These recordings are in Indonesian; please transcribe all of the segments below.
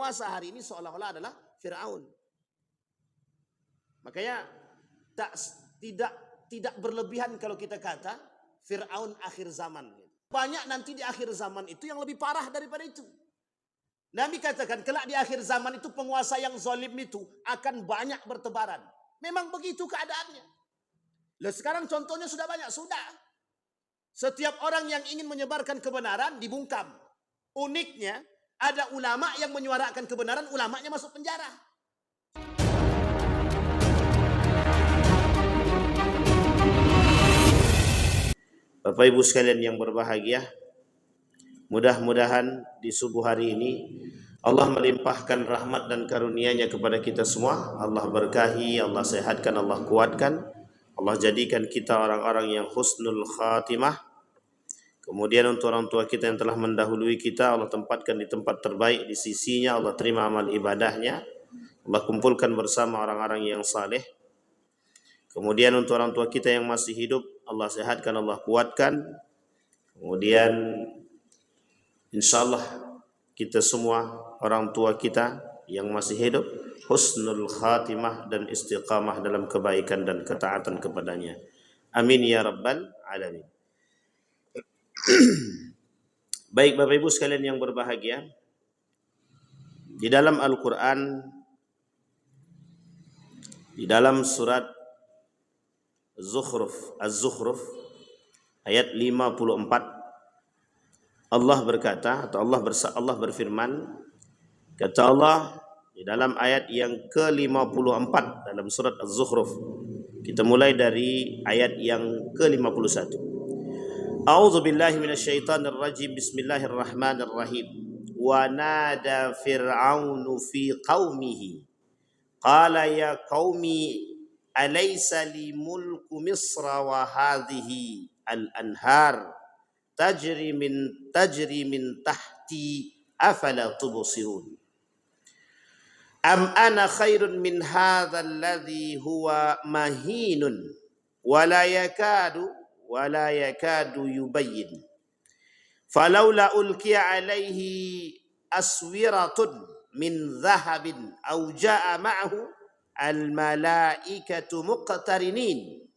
penguasa hari ini seolah-olah adalah Fir'aun. Makanya tidak berlebihan kalau kita kata Fir'aun akhir zaman. Banyak nanti di akhir zaman itu yang lebih parah daripada itu. Nabi katakan kelak di akhir zaman itu penguasa yang zalim itu akan banyak bertebaran. Memang begitu keadaannya. Lah sekarang contohnya sudah banyak, sudah. Setiap orang yang ingin menyebarkan kebenaran dibungkam. Uniknya ada ulama yang menyuarakan kebenaran, ulamanya masuk penjara. Bapak Ibu sekalian yang berbahagia, mudah-mudahan di subuh hari ini Allah melimpahkan rahmat dan karunia-Nya kepada kita semua. Allah berkahi, Allah sehatkan, Allah kuatkan. Allah jadikan kita orang-orang yang husnul khatimah. Kemudian untuk orang tua kita yang telah mendahului kita, Allah tempatkan di tempat terbaik di sisinya. Allah terima amal ibadahnya. Allah kumpulkan bersama orang-orang yang saleh. Kemudian untuk orang tua kita yang masih hidup, Allah sehatkan, Allah kuatkan. Kemudian insyaallah kita semua orang tua kita yang masih hidup husnul khatimah dan istiqamah dalam kebaikan dan ketaatan kepadanya. Amin ya rabbal alamin. Baik Bapak Ibu sekalian yang berbahagia, di dalam Al-Quran, di dalam surat Az-Zukhruf ayat 54, Allah berkata atau Allah berfirman, kata Allah di dalam ayat yang ke-54 dalam surat Az-Zukhruf. Kita mulai dari ayat yang ke-51. A'udzu billahi minasyaitonir rajim. Bismillahirrahmanirrahim. Wa nada fir'aunu fi qaumihi qala ya qaumi alaysa li mulku misra wa hadhihi al-anhar tajri min tahti afala tubsirun am ana khairun min hadha alladhi huwa mahinun wala yakadu yubayyin falaula ulqiya alaihi aswiratun min dhahabin aw jaa ma'ahu al malaikatu muqtarinin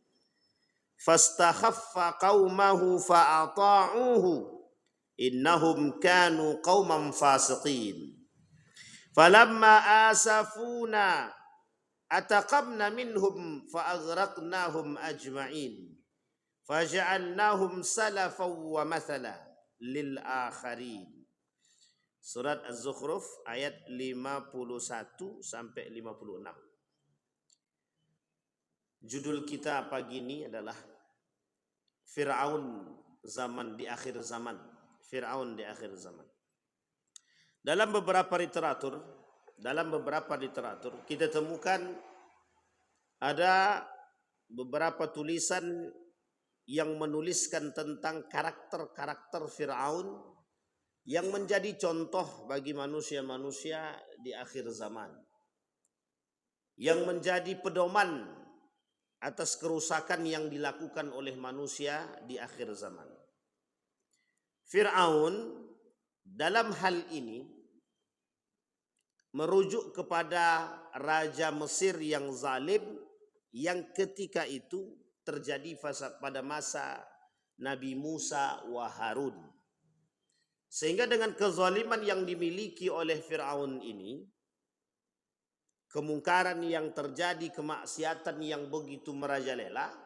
fastakhaffa qaumahu fa'ata'uhu innahum kanu qauman fasiqin falamma asafuna ataqamna minhum fa'aghraqnahum ajma'in faja'alnahum salafan wa mathala lil akharin. Surat Az-Zukhruf ayat 51 sampai 56. Judul kita pagi ini adalah Fir'aun zaman di akhir zaman. Fir'aun di akhir zaman. Dalam beberapa literatur kita temukan ada beberapa tulisan yang menuliskan tentang karakter-karakter Fir'aun yang menjadi contoh bagi manusia-manusia di akhir zaman, yang menjadi pedoman atas kerusakan yang dilakukan oleh manusia di akhir zaman. Fir'aun dalam hal ini merujuk kepada Raja Mesir yang zalim yang ketika itu terjadi pada masa Nabi Musa wa Harun. Sehingga dengan kezaliman yang dimiliki oleh Fir'aun ini, kemungkaran yang terjadi, kemaksiatan yang begitu merajalela,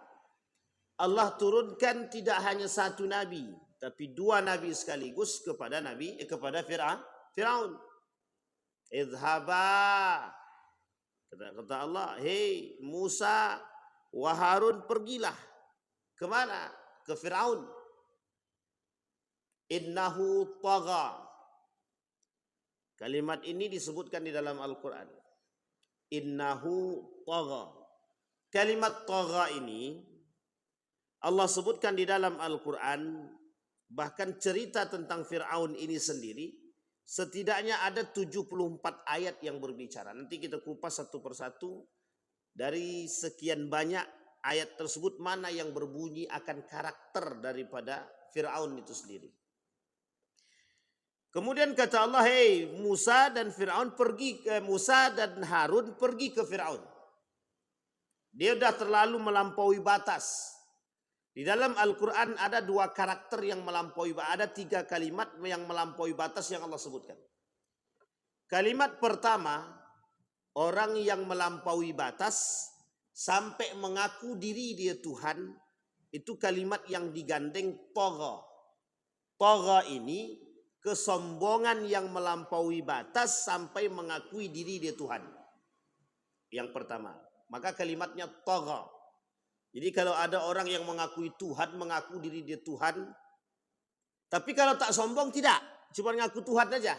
Allah turunkan tidak hanya satu nabi, tapi dua nabi sekaligus kepada Fir'aun. Idhaba, kata Allah, hei Musa wa Harun, pergilah. Kemana? Ke Fir'aun. Innahu tagha. Kalimat ini disebutkan di dalam Al-Quran. Innahu tagha. Kalimat tagha ini Allah sebutkan di dalam Al-Quran. Bahkan cerita tentang Fir'aun ini sendiri setidaknya ada 74 ayat yang berbicara. Nanti kita kupas satu persatu. Dari sekian banyak ayat tersebut mana yang berbunyi akan karakter daripada Fir'aun itu sendiri. Kemudian kata Allah, "Hei Musa dan Firaun pergi ke Musa dan Harun pergi ke Firaun. Dia sudah terlalu melampaui batas." Di dalam Al-Quran ada dua karakter yang melampaui, ada tiga kalimat yang melampaui batas yang Allah sebutkan. Kalimat pertama, orang yang melampaui batas sampai mengaku diri dia Tuhan, itu kalimat yang digandeng tagha. Tagha ini kesombongan yang melampaui batas sampai mengakui diri dia Tuhan. Yang pertama, maka kalimatnya tagha. Jadi kalau ada orang yang mengakui Tuhan, mengaku diri dia Tuhan, tapi kalau tak sombong tidak, cuma ngaku Tuhan aja.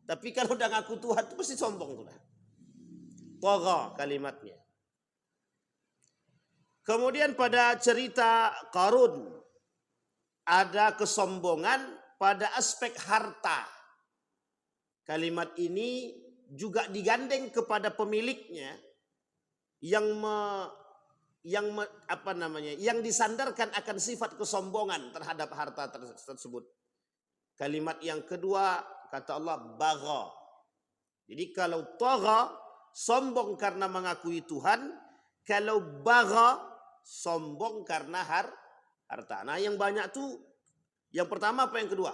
Tapi kalau udah ngaku Tuhan itu pasti sombong tuh. Tagha kalimatnya. Kemudian pada cerita Qarun ada kesombongan pada aspek harta. Kalimat ini juga digandeng kepada pemiliknya yang disandarkan akan sifat kesombongan terhadap harta tersebut. Kalimat yang kedua kata Allah bagha. Jadi kalau tagha sombong karena mengakui Tuhan, kalau bagha sombong karena harta. Nah, yang banyak tuh yang pertama apa yang kedua?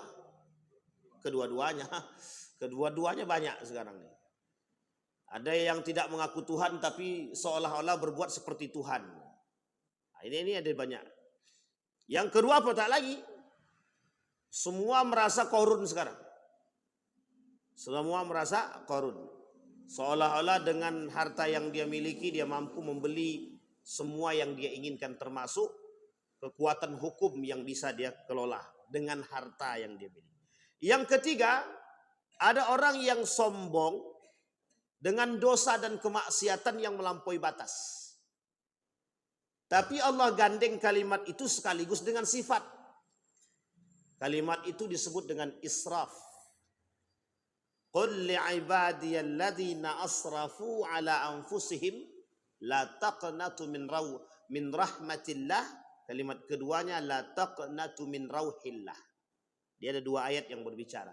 Kedua-duanya. Kedua-duanya banyak sekarang nih. Ada yang tidak mengaku Tuhan tapi seolah-olah berbuat seperti Tuhan. Nah, ini ada banyak. Yang kedua apa tak lagi? Semua merasa Qarun sekarang. Semua merasa Qarun. Seolah-olah dengan harta yang dia miliki dia mampu membeli semua yang dia inginkan, termasuk kekuatan hukum yang bisa dia kelola dengan harta yang dia miliki. Yang ketiga, ada orang yang sombong dengan dosa dan kemaksiatan yang melampaui batas. Tapi Allah gandeng kalimat itu sekaligus dengan sifat. Kalimat itu disebut dengan israf. Qul li'ibadiyalladzina asrafu ala anfusihim la taqnatu min rahmatillah. Kalimat keduanya la taqnatu min rauhillah. Dia ada dua ayat yang berbicara.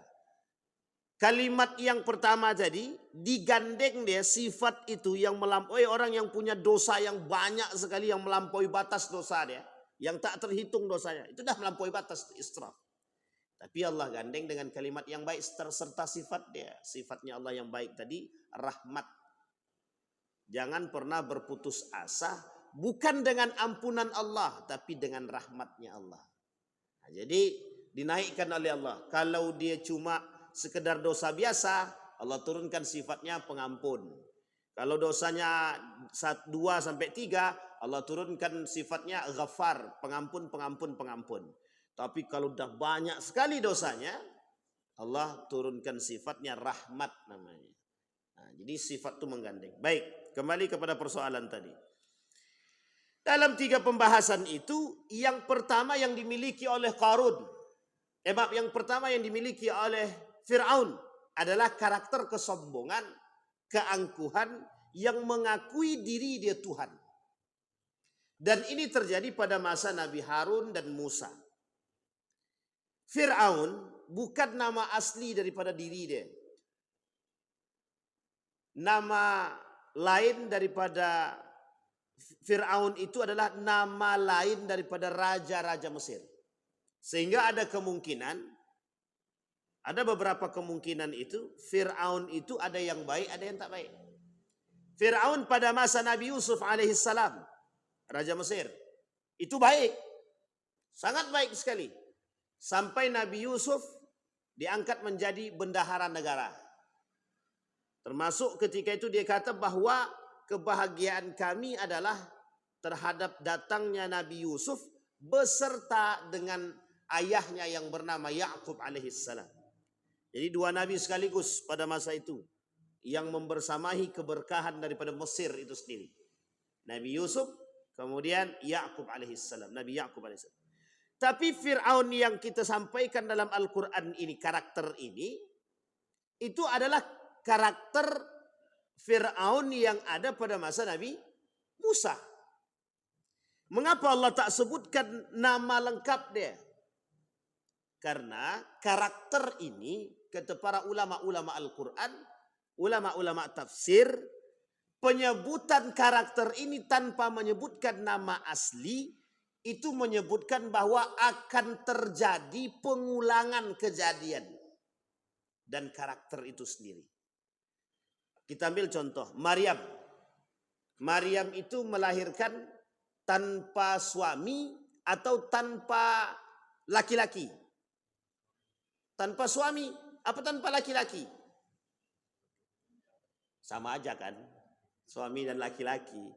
Kalimat yang pertama tadi digandeng dia sifat itu yang melampaui, orang yang punya dosa yang banyak sekali, yang melampaui batas dosa dia, yang tak terhitung dosanya, itu dah melampaui batas israf. Tapi Allah gandeng dengan kalimat yang baik serta sifat dia. Sifatnya Allah yang baik tadi rahmat. Jangan pernah berputus asa, bukan dengan ampunan Allah tapi dengan rahmatnya Allah. Nah, jadi dinaikkan oleh Allah. Kalau dia cuma sekedar dosa biasa, Allah turunkan sifatnya pengampun. Kalau dosanya 2 sampai 3, Allah turunkan sifatnya ghafar, pengampun. Tapi kalau dah banyak sekali dosanya, Allah turunkan sifatnya rahmat namanya. Nah, jadi sifat itu menggandeng. Baik, kembali kepada persoalan tadi. Dalam 3 pembahasan itu, yang pertama yang dimiliki oleh Qarun, yang pertama yang dimiliki oleh Fir'aun adalah karakter kesombongan, keangkuhan yang mengakui diri dia Tuhan. Dan ini terjadi pada masa Nabi Harun dan Musa. Fir'aun bukan nama asli daripada diri dia. Nama lain daripada Fir'aun itu adalah nama lain daripada raja-raja Mesir. Sehingga ada kemungkinan, ada beberapa kemungkinan itu, Fir'aun itu ada yang baik, ada yang tak baik. Fir'aun pada masa Nabi Yusuf alaihissalam, Raja Mesir, itu baik. Sangat baik sekali. Sampai Nabi Yusuf diangkat menjadi bendahara negara. Termasuk ketika itu dia kata bahwa kebahagiaan kami adalah terhadap datangnya Nabi Yusuf beserta dengan ayahnya yang bernama Ya'qub alaihissalam. Jadi 2 nabi sekaligus pada masa itu yang membersamahi keberkahan daripada Mesir itu sendiri. Nabi Yusuf, kemudian Ya'qub alaihissalam, Nabi Ya'qub alaihissalam. Tapi Fir'aun yang kita sampaikan dalam Al-Quran ini, karakter ini, itu adalah karakter Fir'aun yang ada pada masa Nabi Musa. Mengapa Allah tak sebutkan nama lengkap dia? Karena karakter ini kata para ulama-ulama Al-Quran, ulama-ulama tafsir, penyebutan karakter ini tanpa menyebutkan nama asli, itu menyebutkan bahwa akan terjadi pengulangan kejadian dan karakter itu sendiri. Kita ambil contoh, Maryam. Maryam itu melahirkan tanpa suami atau tanpa laki-laki. Tanpa suami apa tanpa laki-laki? Sama aja kan? Suami dan laki-laki.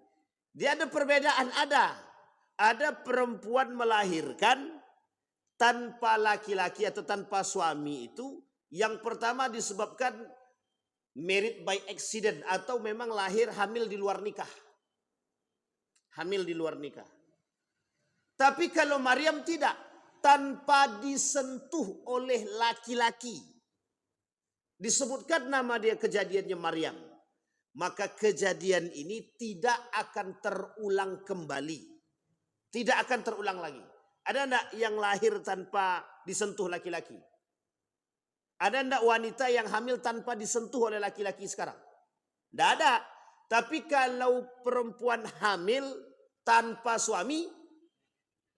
Dia ada perbedaan, ada. Ada perempuan melahirkan tanpa laki-laki atau tanpa suami itu. Yang pertama disebabkan married by accident atau memang lahir hamil di luar nikah. Hamil di luar nikah. Tapi kalau Maryam tidak, tanpa disentuh oleh laki-laki. Disebutkan nama dia kejadiannya Maryam. Maka kejadian ini tidak akan terulang kembali. Tidak akan terulang lagi. Ada enggak yang lahir tanpa disentuh laki-laki? Ada enggak wanita yang hamil tanpa disentuh oleh laki-laki sekarang? Tidak ada. Tapi kalau perempuan hamil tanpa suami,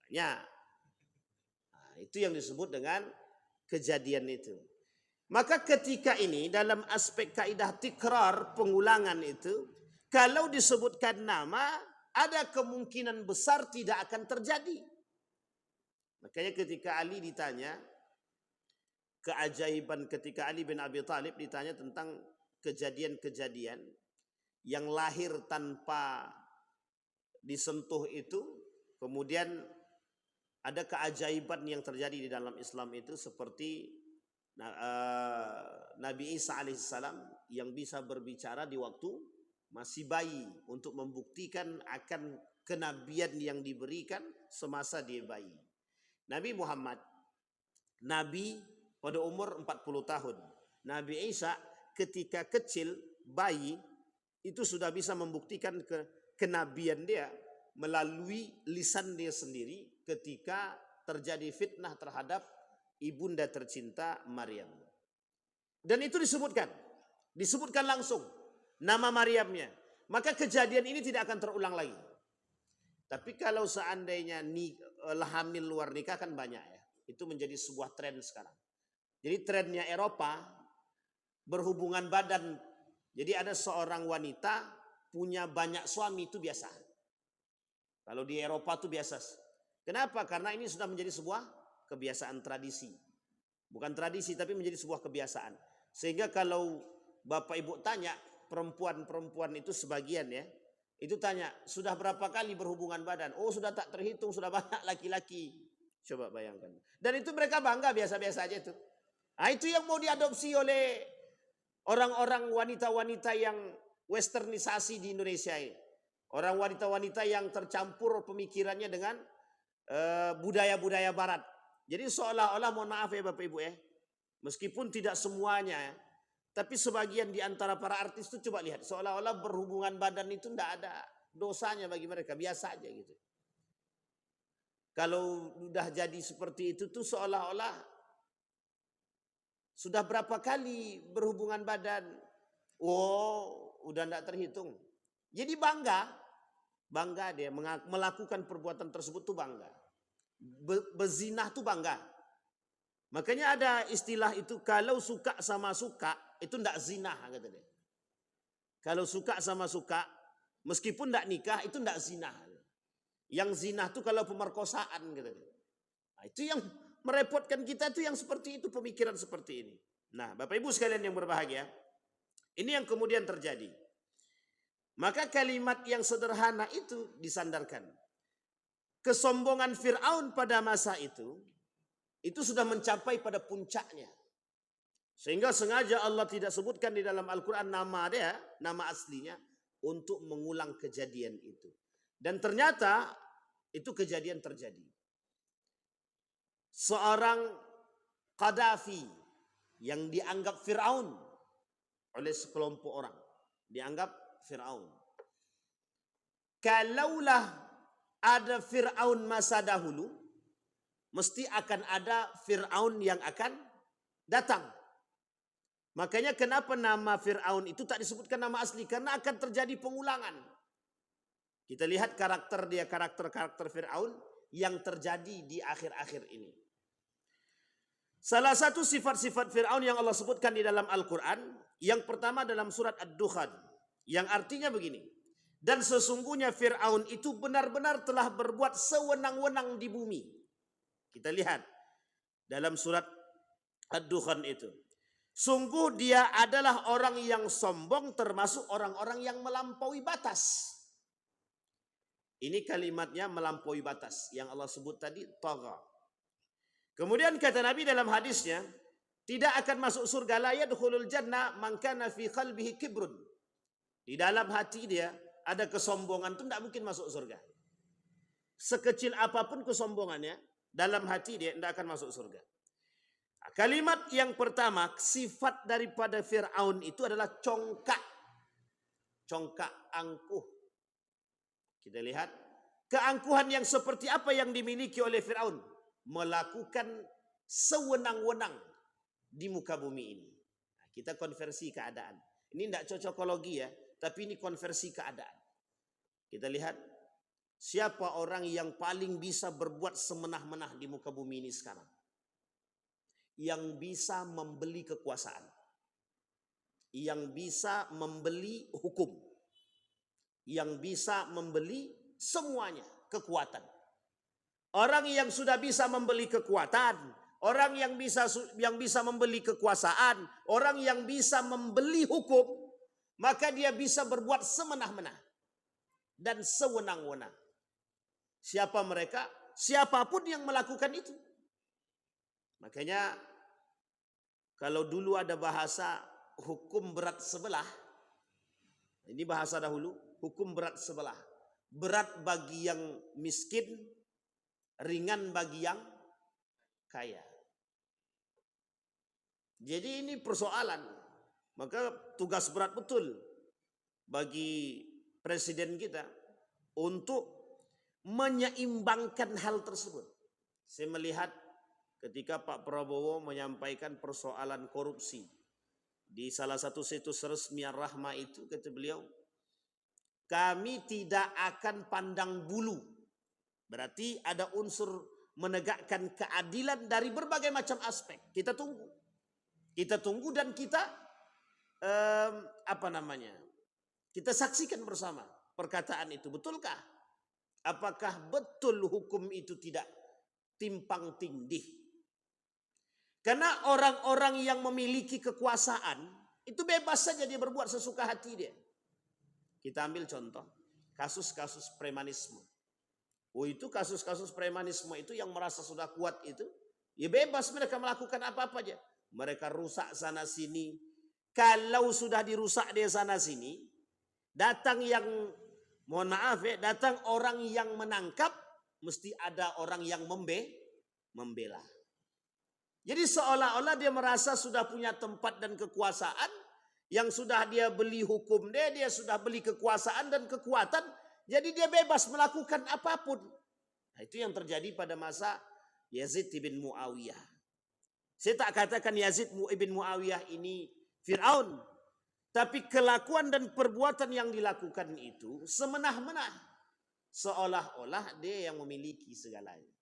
banyak. Nah, itu yang disebut dengan kejadian itu. Maka ketika ini dalam aspek kaidah tikrar, pengulangan itu, kalau disebutkan nama, ada kemungkinan besar tidak akan terjadi. Makanya ketika Ali ditanya, keajaiban ketika Ali bin Abi Thalib ditanya tentang kejadian-kejadian yang lahir tanpa disentuh itu, kemudian ada keajaiban yang terjadi di dalam Islam itu seperti Nabi Isa alaihissalam yang bisa berbicara di waktu masih bayi untuk membuktikan akan kenabian yang diberikan semasa dia bayi. Nabi Muhammad, Nabi pada umur 40 tahun. Nabi Isa ketika kecil, bayi, itu sudah bisa membuktikan kenabian dia melalui lisan dia sendiri ketika terjadi fitnah terhadap ibunda tercinta Maryam. Dan itu disebutkan langsung nama Maryamnya. Maka kejadian ini tidak akan terulang lagi. Tapi kalau seandainya hamil luar nikah kan banyak ya. Itu menjadi sebuah tren sekarang. Jadi trennya Eropa berhubungan badan. Jadi ada seorang wanita punya banyak suami itu biasa. Kalau di Eropa itu biasa. Kenapa? Karena ini sudah menjadi sebuah kebiasaan tradisi. Bukan tradisi tapi menjadi sebuah kebiasaan. Sehingga kalau Bapak Ibu tanya perempuan-perempuan itu sebagian ya. Itu tanya, sudah berapa kali berhubungan badan? Oh sudah tak terhitung, sudah banyak laki-laki. Coba bayangkan. Dan itu mereka bangga biasa-biasa aja itu. Nah itu yang mau diadopsi oleh orang-orang wanita-wanita yang westernisasi di Indonesia ini. Orang wanita-wanita yang tercampur pemikirannya dengan budaya-budaya barat. Jadi seolah-olah, mohon maaf ya Bapak Ibu ya, meskipun tidak semuanya ya, tapi sebagian di antara para artis itu coba lihat, seolah-olah berhubungan badan itu tidak ada dosanya bagi mereka, biasa aja gitu. Kalau udah jadi seperti itu tuh seolah-olah sudah berapa kali berhubungan badan, oh udah tidak terhitung. Jadi bangga dia melakukan perbuatan tersebut tuh bangga. Berzinah tuh bangga. Makanya ada istilah itu, kalau suka sama suka itu ndak zina kata dia. Kalau suka sama suka meskipun ndak nikah itu ndak zina. Yang zina tuh kalau pemerkosaan kata dia. Nah, itu yang merepotkan kita tuh yang seperti itu, pemikiran seperti ini. Nah, Bapak Ibu sekalian yang berbahagia, ini yang kemudian terjadi. Maka kalimat yang sederhana itu disandarkan. Kesombongan Fir'aun pada masa itu sudah mencapai pada puncaknya. Sehingga sengaja Allah tidak sebutkan di dalam Al-Quran nama dia, nama aslinya, untuk mengulang kejadian itu. Dan ternyata itu kejadian terjadi. Seorang Qaddafi yang dianggap Fir'aun oleh sekelompok orang. Dianggap Fir'aun. Kalaulah ada Fir'aun masa dahulu, mesti akan ada Fir'aun yang akan datang. Makanya kenapa nama Fir'aun itu tak disebutkan nama asli? Karena akan terjadi pengulangan. Kita lihat karakter Fir'aun yang terjadi di akhir-akhir ini. Salah satu sifat-sifat Fir'aun yang Allah sebutkan di dalam Al-Quran, yang pertama dalam surat Ad-Dukhan, yang artinya begini. Dan sesungguhnya Fir'aun itu benar-benar telah berbuat sewenang-wenang di bumi. Kita lihat dalam surat Ad-Dukhan itu. Sungguh dia adalah orang yang sombong, termasuk orang-orang yang melampaui batas. Ini kalimatnya melampaui batas yang Allah sebut tadi, tagha. Kemudian kata Nabi dalam hadisnya, tidak akan masuk surga, la yadkhulul jannah man kana fi qalbihi kibrun. Di dalam hati dia ada kesombongan, itu tidak mungkin masuk surga. Sekecil apapun kesombongannya, dalam hati dia tidak akan masuk surga. Kalimat yang pertama, sifat daripada Fir'aun itu adalah congkak. Congkak, angkuh. Kita lihat, keangkuhan yang seperti apa yang dimiliki oleh Fir'aun? Melakukan sewenang-wenang di muka bumi ini. Kita konversi keadaan. Ini tidak cocokologi ya, tapi ini konversi keadaan. Kita lihat, siapa orang yang paling bisa berbuat semenah-menah di muka bumi ini sekarang? Yang bisa membeli kekuasaan, yang bisa membeli hukum, yang bisa membeli semuanya, kekuatan. Orang yang sudah bisa membeli kekuatan, orang yang bisa membeli kekuasaan, orang yang bisa membeli hukum, maka dia bisa berbuat semenah-menah dan sewenang-wenang. Siapa mereka? Siapapun yang melakukan itu. Makanya kalau dulu ada bahasa hukum berat sebelah, ini bahasa dahulu, hukum berat sebelah. Berat bagi yang miskin, ringan bagi yang kaya. Jadi ini persoalan. Maka tugas berat betul bagi presiden kita untuk menyeimbangkan hal tersebut. Saya melihat ketika Pak Prabowo menyampaikan persoalan korupsi di salah satu situs resmi Ar-Rahma itu, kata beliau, kami tidak akan pandang bulu. Berarti ada unsur menegakkan keadilan dari berbagai macam aspek. Kita tunggu dan kita kita saksikan bersama perkataan itu. Betulkah? Apakah betul hukum itu tidak timpang tindih? Karena orang-orang yang memiliki kekuasaan itu bebas saja dia berbuat sesuka hati dia. Kita ambil contoh kasus-kasus premanisme. Itu kasus-kasus premanisme itu yang merasa sudah kuat itu, ya bebas mereka melakukan apa-apa aja. Mereka rusak sana sini. Kalau sudah dirusak di sana sini, datang datang orang yang menangkap, mesti ada orang yang membela. Jadi seolah-olah dia merasa sudah punya tempat dan kekuasaan, yang sudah dia beli hukum dia sudah beli kekuasaan dan kekuatan, jadi dia bebas melakukan apapun. Nah, itu yang terjadi pada masa Yazid bin Muawiyah. Saya tak katakan Yazid bin Muawiyah ini Fir'aun, tapi kelakuan dan perbuatan yang dilakukan itu semenah-menah, seolah-olah dia yang memiliki segalanya.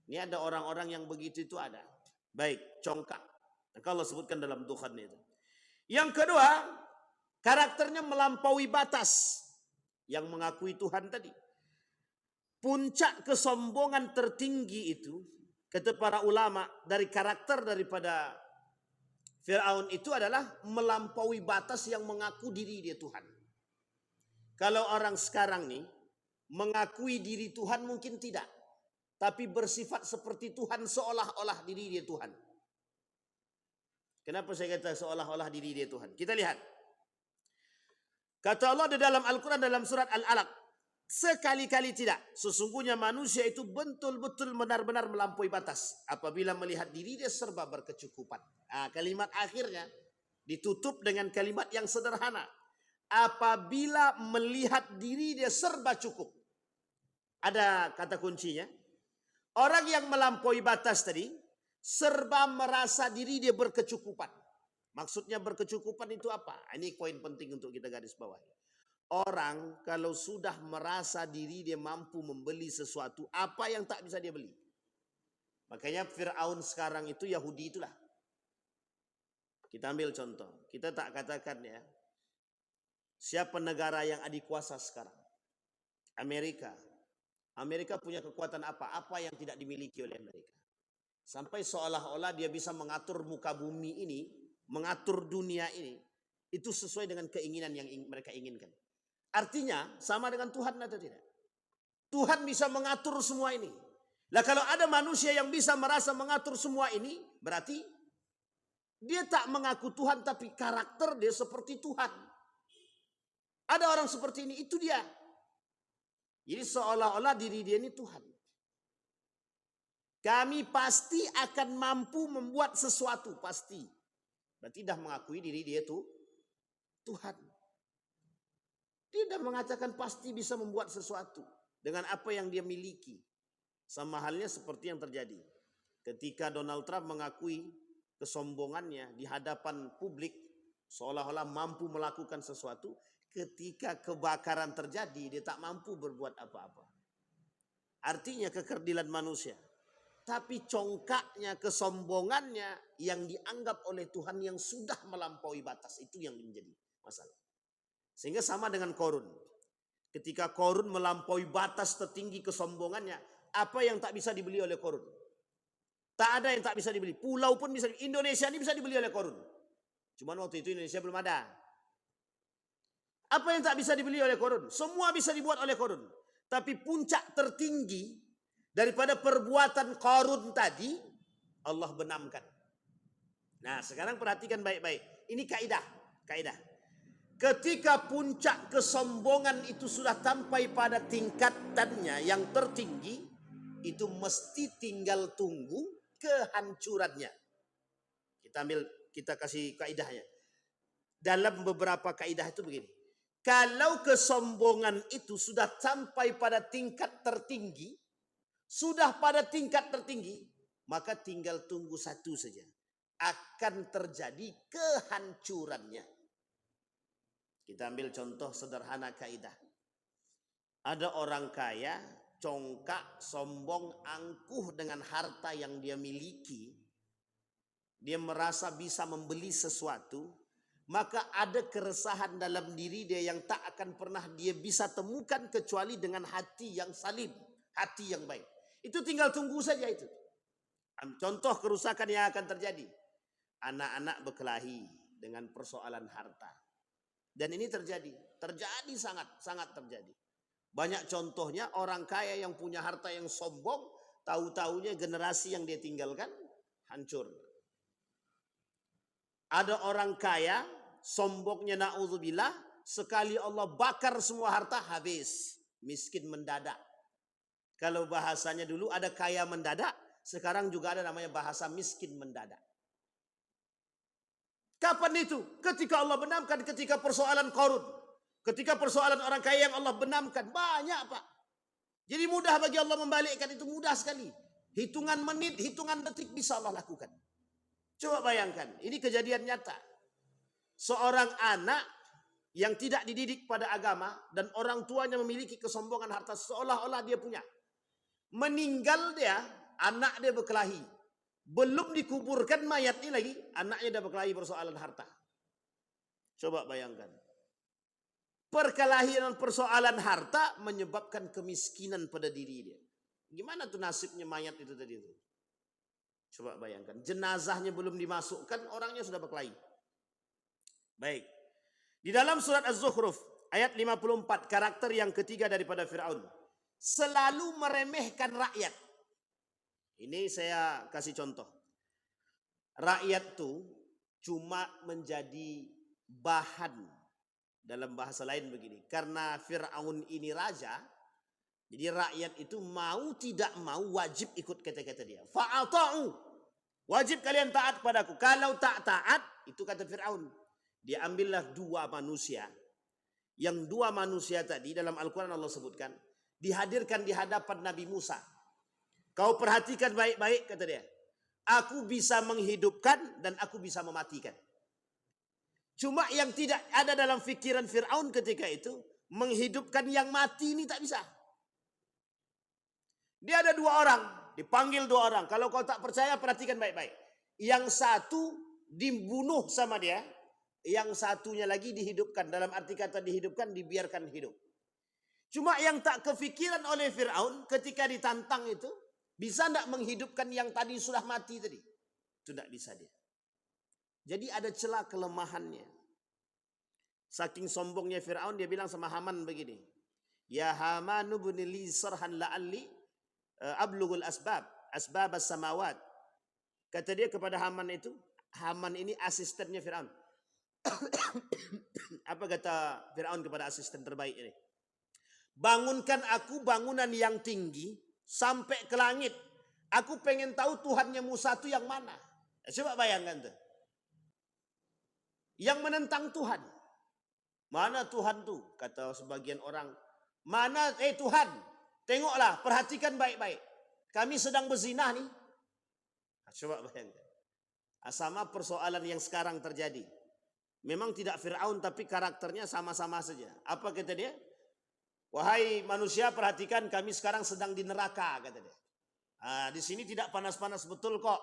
Ini ada orang-orang yang begitu itu ada. Baik, congkak. Nah, kalau sebutkan dalam Tuhan itu. Yang kedua, karakternya melampaui batas yang mengakui Tuhan tadi. Puncak kesombongan tertinggi itu, kata para ulama, dari karakter daripada Fir'aun itu adalah melampaui batas yang mengaku diri dia Tuhan. Kalau orang sekarang nih mengakui diri Tuhan mungkin tidak, tapi bersifat seperti Tuhan seolah-olah diri dia Tuhan. Kenapa saya kata seolah-olah diri dia Tuhan? Kita lihat. Kata Allah di dalam Al-Quran dalam surat Al-Alaq, sekali-kali tidak. Sesungguhnya manusia itu betul-betul benar-benar melampaui batas apabila melihat diri dia serba berkecukupan. Kalimat akhirnya ditutup dengan kalimat yang sederhana. Apabila melihat diri dia serba cukup. Ada kata kuncinya. Orang yang melampaui batas tadi serba merasa diri dia berkecukupan. Maksudnya berkecukupan itu apa? Ini poin penting untuk kita garis bawahi. Orang kalau sudah merasa diri dia mampu membeli sesuatu, apa yang tak bisa dia beli? Makanya Fir'aun sekarang itu Yahudi itulah. Kita ambil contoh. Kita tak katakan ya, siapa negara yang adik kuasa sekarang? Amerika. Amerika punya kekuatan apa? Apa yang tidak dimiliki oleh Amerika? Sampai seolah-olah dia bisa mengatur muka bumi ini, mengatur dunia ini, itu sesuai dengan keinginan yang mereka inginkan. Artinya sama dengan Tuhan atau tidak? Tuhan bisa mengatur semua ini. Lah kalau ada manusia yang bisa merasa mengatur semua ini, berarti dia tak mengaku Tuhan tapi karakter dia seperti Tuhan. Ada orang seperti ini, itu dia. Jadi seolah-olah diri dia ini Tuhan. Kami pasti akan mampu membuat sesuatu, pasti. Berarti dah mengakui diri dia itu Tuhan. Dia dah mengatakan pasti bisa membuat sesuatu dengan apa yang dia miliki. Sama halnya seperti yang terjadi ketika Donald Trump mengakui kesombongannya di hadapan publik, seolah-olah mampu melakukan sesuatu. Ketika kebakaran terjadi, dia tak mampu berbuat apa-apa. Artinya kekerdilan manusia. Tapi congkaknya, kesombongannya yang dianggap oleh Tuhan yang sudah melampaui batas, itu yang menjadi masalah. Sehingga sama dengan Korun. Ketika Korun melampaui batas tertinggi kesombongannya, apa yang tak bisa dibeli oleh Korun? Tak ada yang tak bisa dibeli. Pulau pun bisa. Indonesia ini bisa dibeli oleh Korun. Cuman waktu itu Indonesia belum ada. Apa yang tak bisa dibeli oleh Korun? Semua bisa dibuat oleh Korun. Tapi puncak tertinggi daripada perbuatan Qarun tadi, Allah benamkan. Nah sekarang perhatikan baik-baik. Ini kaidah. Ketika puncak kesombongan itu sudah sampai pada tingkatannya yang tertinggi, itu mesti tinggal tunggu kehancurannya. Kita kasih kaidahnya. Dalam beberapa kaidah itu begini. Kalau kesombongan itu sudah sampai pada tingkat tertinggi, maka tinggal tunggu satu saja. Akan terjadi kehancurannya. Kita ambil contoh sederhana kaidah. Ada orang kaya, congkak, sombong, angkuh dengan harta yang dia miliki. Dia merasa bisa membeli sesuatu. Maka ada keresahan dalam diri dia yang tak akan pernah dia bisa temukan kecuali dengan hati yang salim. Hati yang baik. Itu tinggal tunggu saja itu. Contoh kerusakan yang akan terjadi. Anak-anak berkelahi dengan persoalan harta. Dan ini terjadi. Terjadi sangat terjadi. Banyak contohnya orang kaya yang punya harta yang sombong. Tahu-taunya generasi yang dia tinggalkan hancur. Ada orang kaya, sombongnya na'udzubillah. Sekali Allah bakar semua harta, habis. Miskin mendadak. Kalau bahasanya dulu ada kaya mendadak, sekarang juga ada namanya bahasa miskin mendadak. Kapan itu? Ketika Allah benamkan, ketika persoalan Qarun. Ketika persoalan orang kaya yang Allah benamkan. Banyak Pak. Jadi mudah bagi Allah membalikkan, itu mudah sekali. Hitungan menit, hitungan detik bisa Allah lakukan. Coba bayangkan, ini kejadian nyata. Seorang anak yang tidak dididik pada agama dan orang tuanya memiliki kesombongan harta seolah-olah dia punya. Meninggal dia, anak dia berkelahi. Belum dikuburkan mayatnya lagi, anaknya dah berkelahi persoalan harta. Coba bayangkan. Perkelahian persoalan harta menyebabkan kemiskinan pada diri dia. Gimana tuh nasibnya mayat itu tadi itu? Coba bayangkan. Jenazahnya belum dimasukkan, orangnya sudah berkelahi. Baik. Di dalam surat Az-Zukhruf, ayat 54, karakter yang ketiga daripada Fir'aun. Selalu meremehkan rakyat. Ini saya kasih contoh. Rakyat itu cuma menjadi bahan. Dalam bahasa lain begini. Karena Fir'aun ini raja, jadi rakyat itu mau tidak mau wajib ikut kata-kata dia. Fa'ata'u. Wajib kalian taat padaku. Kalau tak taat, itu kata Fir'aun. Dia ambillah dua manusia. Yang dua manusia tadi dalam Al-Quran Allah sebutkan. Dihadirkan di hadapan Nabi Musa. Kau perhatikan baik-baik kata dia. Aku bisa menghidupkan dan aku bisa mematikan. Cuma yang tidak ada dalam fikiran Fir'aun ketika itu, menghidupkan yang mati ini tak bisa. Dia ada 2 orang, dipanggil 2 orang. Kalau kau tak percaya, perhatikan baik-baik. Yang satu dibunuh sama dia, yang satunya lagi dihidupkan. Dalam arti kata dihidupkan, dibiarkan hidup. Cuma yang tak kefikiran oleh Fir'aun ketika ditantang itu, bisa tidak menghidupkan yang tadi sudah mati tadi? Itu tidak bisa dia. Jadi ada celah kelemahannya. Saking sombongnya Fir'aun, dia bilang sama Haman begini. Ya Haman ibni li sarhan la'alli ablughul asbab as-samawat. Kata dia kepada Haman itu, Haman ini asistennya Fir'aun. Apa kata Fir'aun kepada asisten terbaik ini? Bangunkan aku bangunan yang tinggi sampai ke langit. Aku pengen tahu Tuhannya Musa itu yang mana. Coba bayangkan tuh. Yang menentang Tuhan. Mana Tuhan tuh? Kata sebagian orang. Mana Tuhan? Tengoklah, perhatikan baik-baik. Kami sedang berzinah nih. Coba bayangkan. Sama persoalan yang sekarang terjadi. Memang tidak Fir'aun tapi karakternya sama-sama saja. Apa kata dia? Wahai manusia, perhatikan, kami sekarang sedang di neraka, kata dia. Di sini tidak panas-panas betul kok.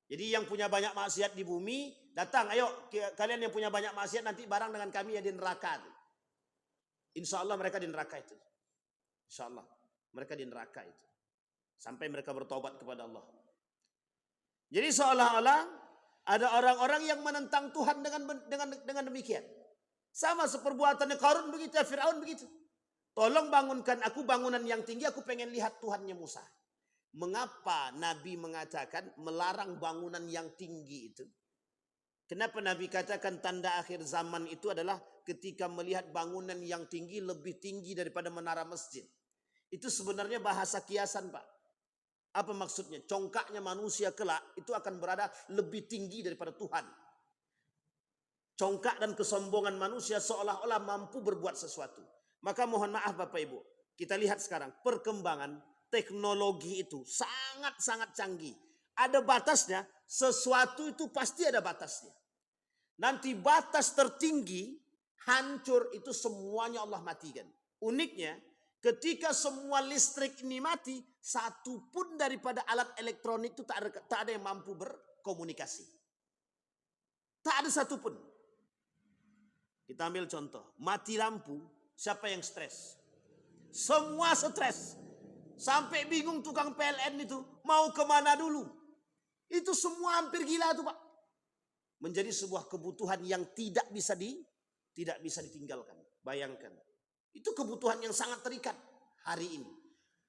Jadi yang punya banyak maksiat di bumi, datang, ayo kalian yang punya banyak maksiat nanti bareng dengan kami ya di neraka. Insya Allah mereka di neraka itu. Insya Allah mereka di neraka itu. Sampai mereka bertobat kepada Allah. Jadi seolah-olah ada orang-orang yang menentang Tuhan dengan demikian. Sama seperbuatannya Qarun begitu, Fir'aun begitu. Tolong bangunkan aku bangunan yang tinggi, aku pengen lihat Tuhannya Musa. Mengapa Nabi mengatakan melarang bangunan yang tinggi itu? Kenapa Nabi katakan tanda akhir zaman itu adalah ketika melihat bangunan yang tinggi lebih tinggi daripada menara masjid. Itu sebenarnya bahasa kiasan, Pak. Apa maksudnya? Congkaknya manusia kelak itu akan berada lebih tinggi daripada Tuhan. Congkak dan kesombongan manusia seolah-olah mampu berbuat sesuatu. Maka mohon maaf Bapak Ibu, kita lihat sekarang perkembangan teknologi itu sangat-sangat canggih. Ada batasnya, sesuatu itu pasti ada batasnya. Nanti batas tertinggi, hancur itu semuanya Allah matikan. Uniknya, ketika semua listrik ini mati, satu pun daripada alat elektronik itu tak ada yang mampu berkomunikasi. Tak ada satu pun. Kita ambil contoh, mati lampu, siapa yang stres? Semua stres. Sampai bingung tukang PLN itu mau kemana dulu. Itu semua hampir gila tuh Pak. Menjadi sebuah kebutuhan yang tidak bisa ditinggalkan. Bayangkan. Itu kebutuhan yang sangat terikat hari ini.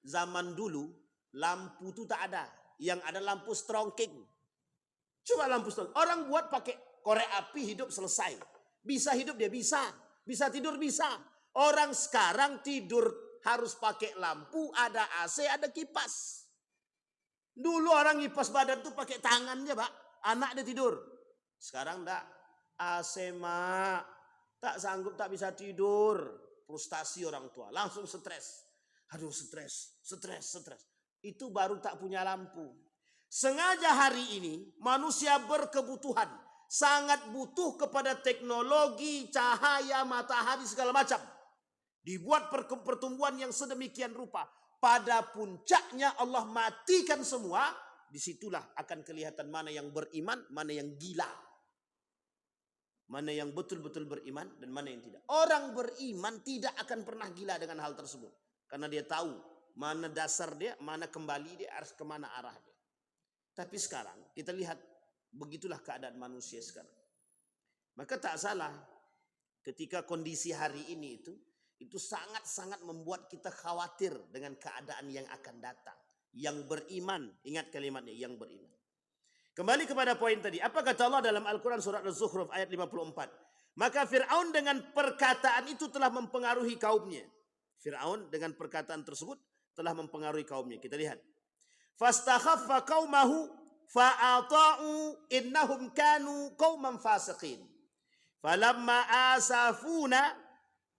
Zaman dulu lampu itu tak ada. Yang ada lampu strongking. Coba lampu strongking. Orang buat pakai korek api hidup selesai. Bisa hidup dia bisa. Bisa tidur bisa. Orang sekarang tidur harus pakai lampu, ada AC, ada kipas. Dulu orang kipas badan tuh pakai tangannya, Pak. Anak dia tidur. Sekarang enggak. AC mak. Tak sanggup, tak bisa tidur. Frustasi orang tua. Langsung stres. Aduh stres. Itu baru tak punya lampu. Sengaja hari ini manusia berkebutuhan. Sangat butuh kepada teknologi, cahaya, matahari, segala macam. Dibuat pertumbuhan yang sedemikian rupa. Pada puncaknya Allah matikan semua. Disitulah akan kelihatan mana yang beriman, mana yang gila. Mana yang betul-betul beriman dan mana yang tidak. Orang beriman tidak akan pernah gila dengan hal tersebut. Karena dia tahu mana dasar dia, mana kembali dia, harus kemana arah dia. Tapi sekarang kita lihat begitulah keadaan manusia sekarang. Maka tak salah ketika kondisi hari ini itu sangat-sangat membuat kita khawatir dengan keadaan yang akan datang. Yang beriman, ingat kalimatnya, yang beriman. Kembali kepada poin tadi. Apa kata Allah dalam Al-Quran surat Az-Zukhruf ayat 54? Maka Fir'aun dengan perkataan itu telah mempengaruhi kaumnya. Fir'aun dengan perkataan tersebut telah mempengaruhi kaumnya. Kita lihat. Fastakhaffa qaumahu fa'ata'u innahum kanu qauman fasiqin. Falamma asafuna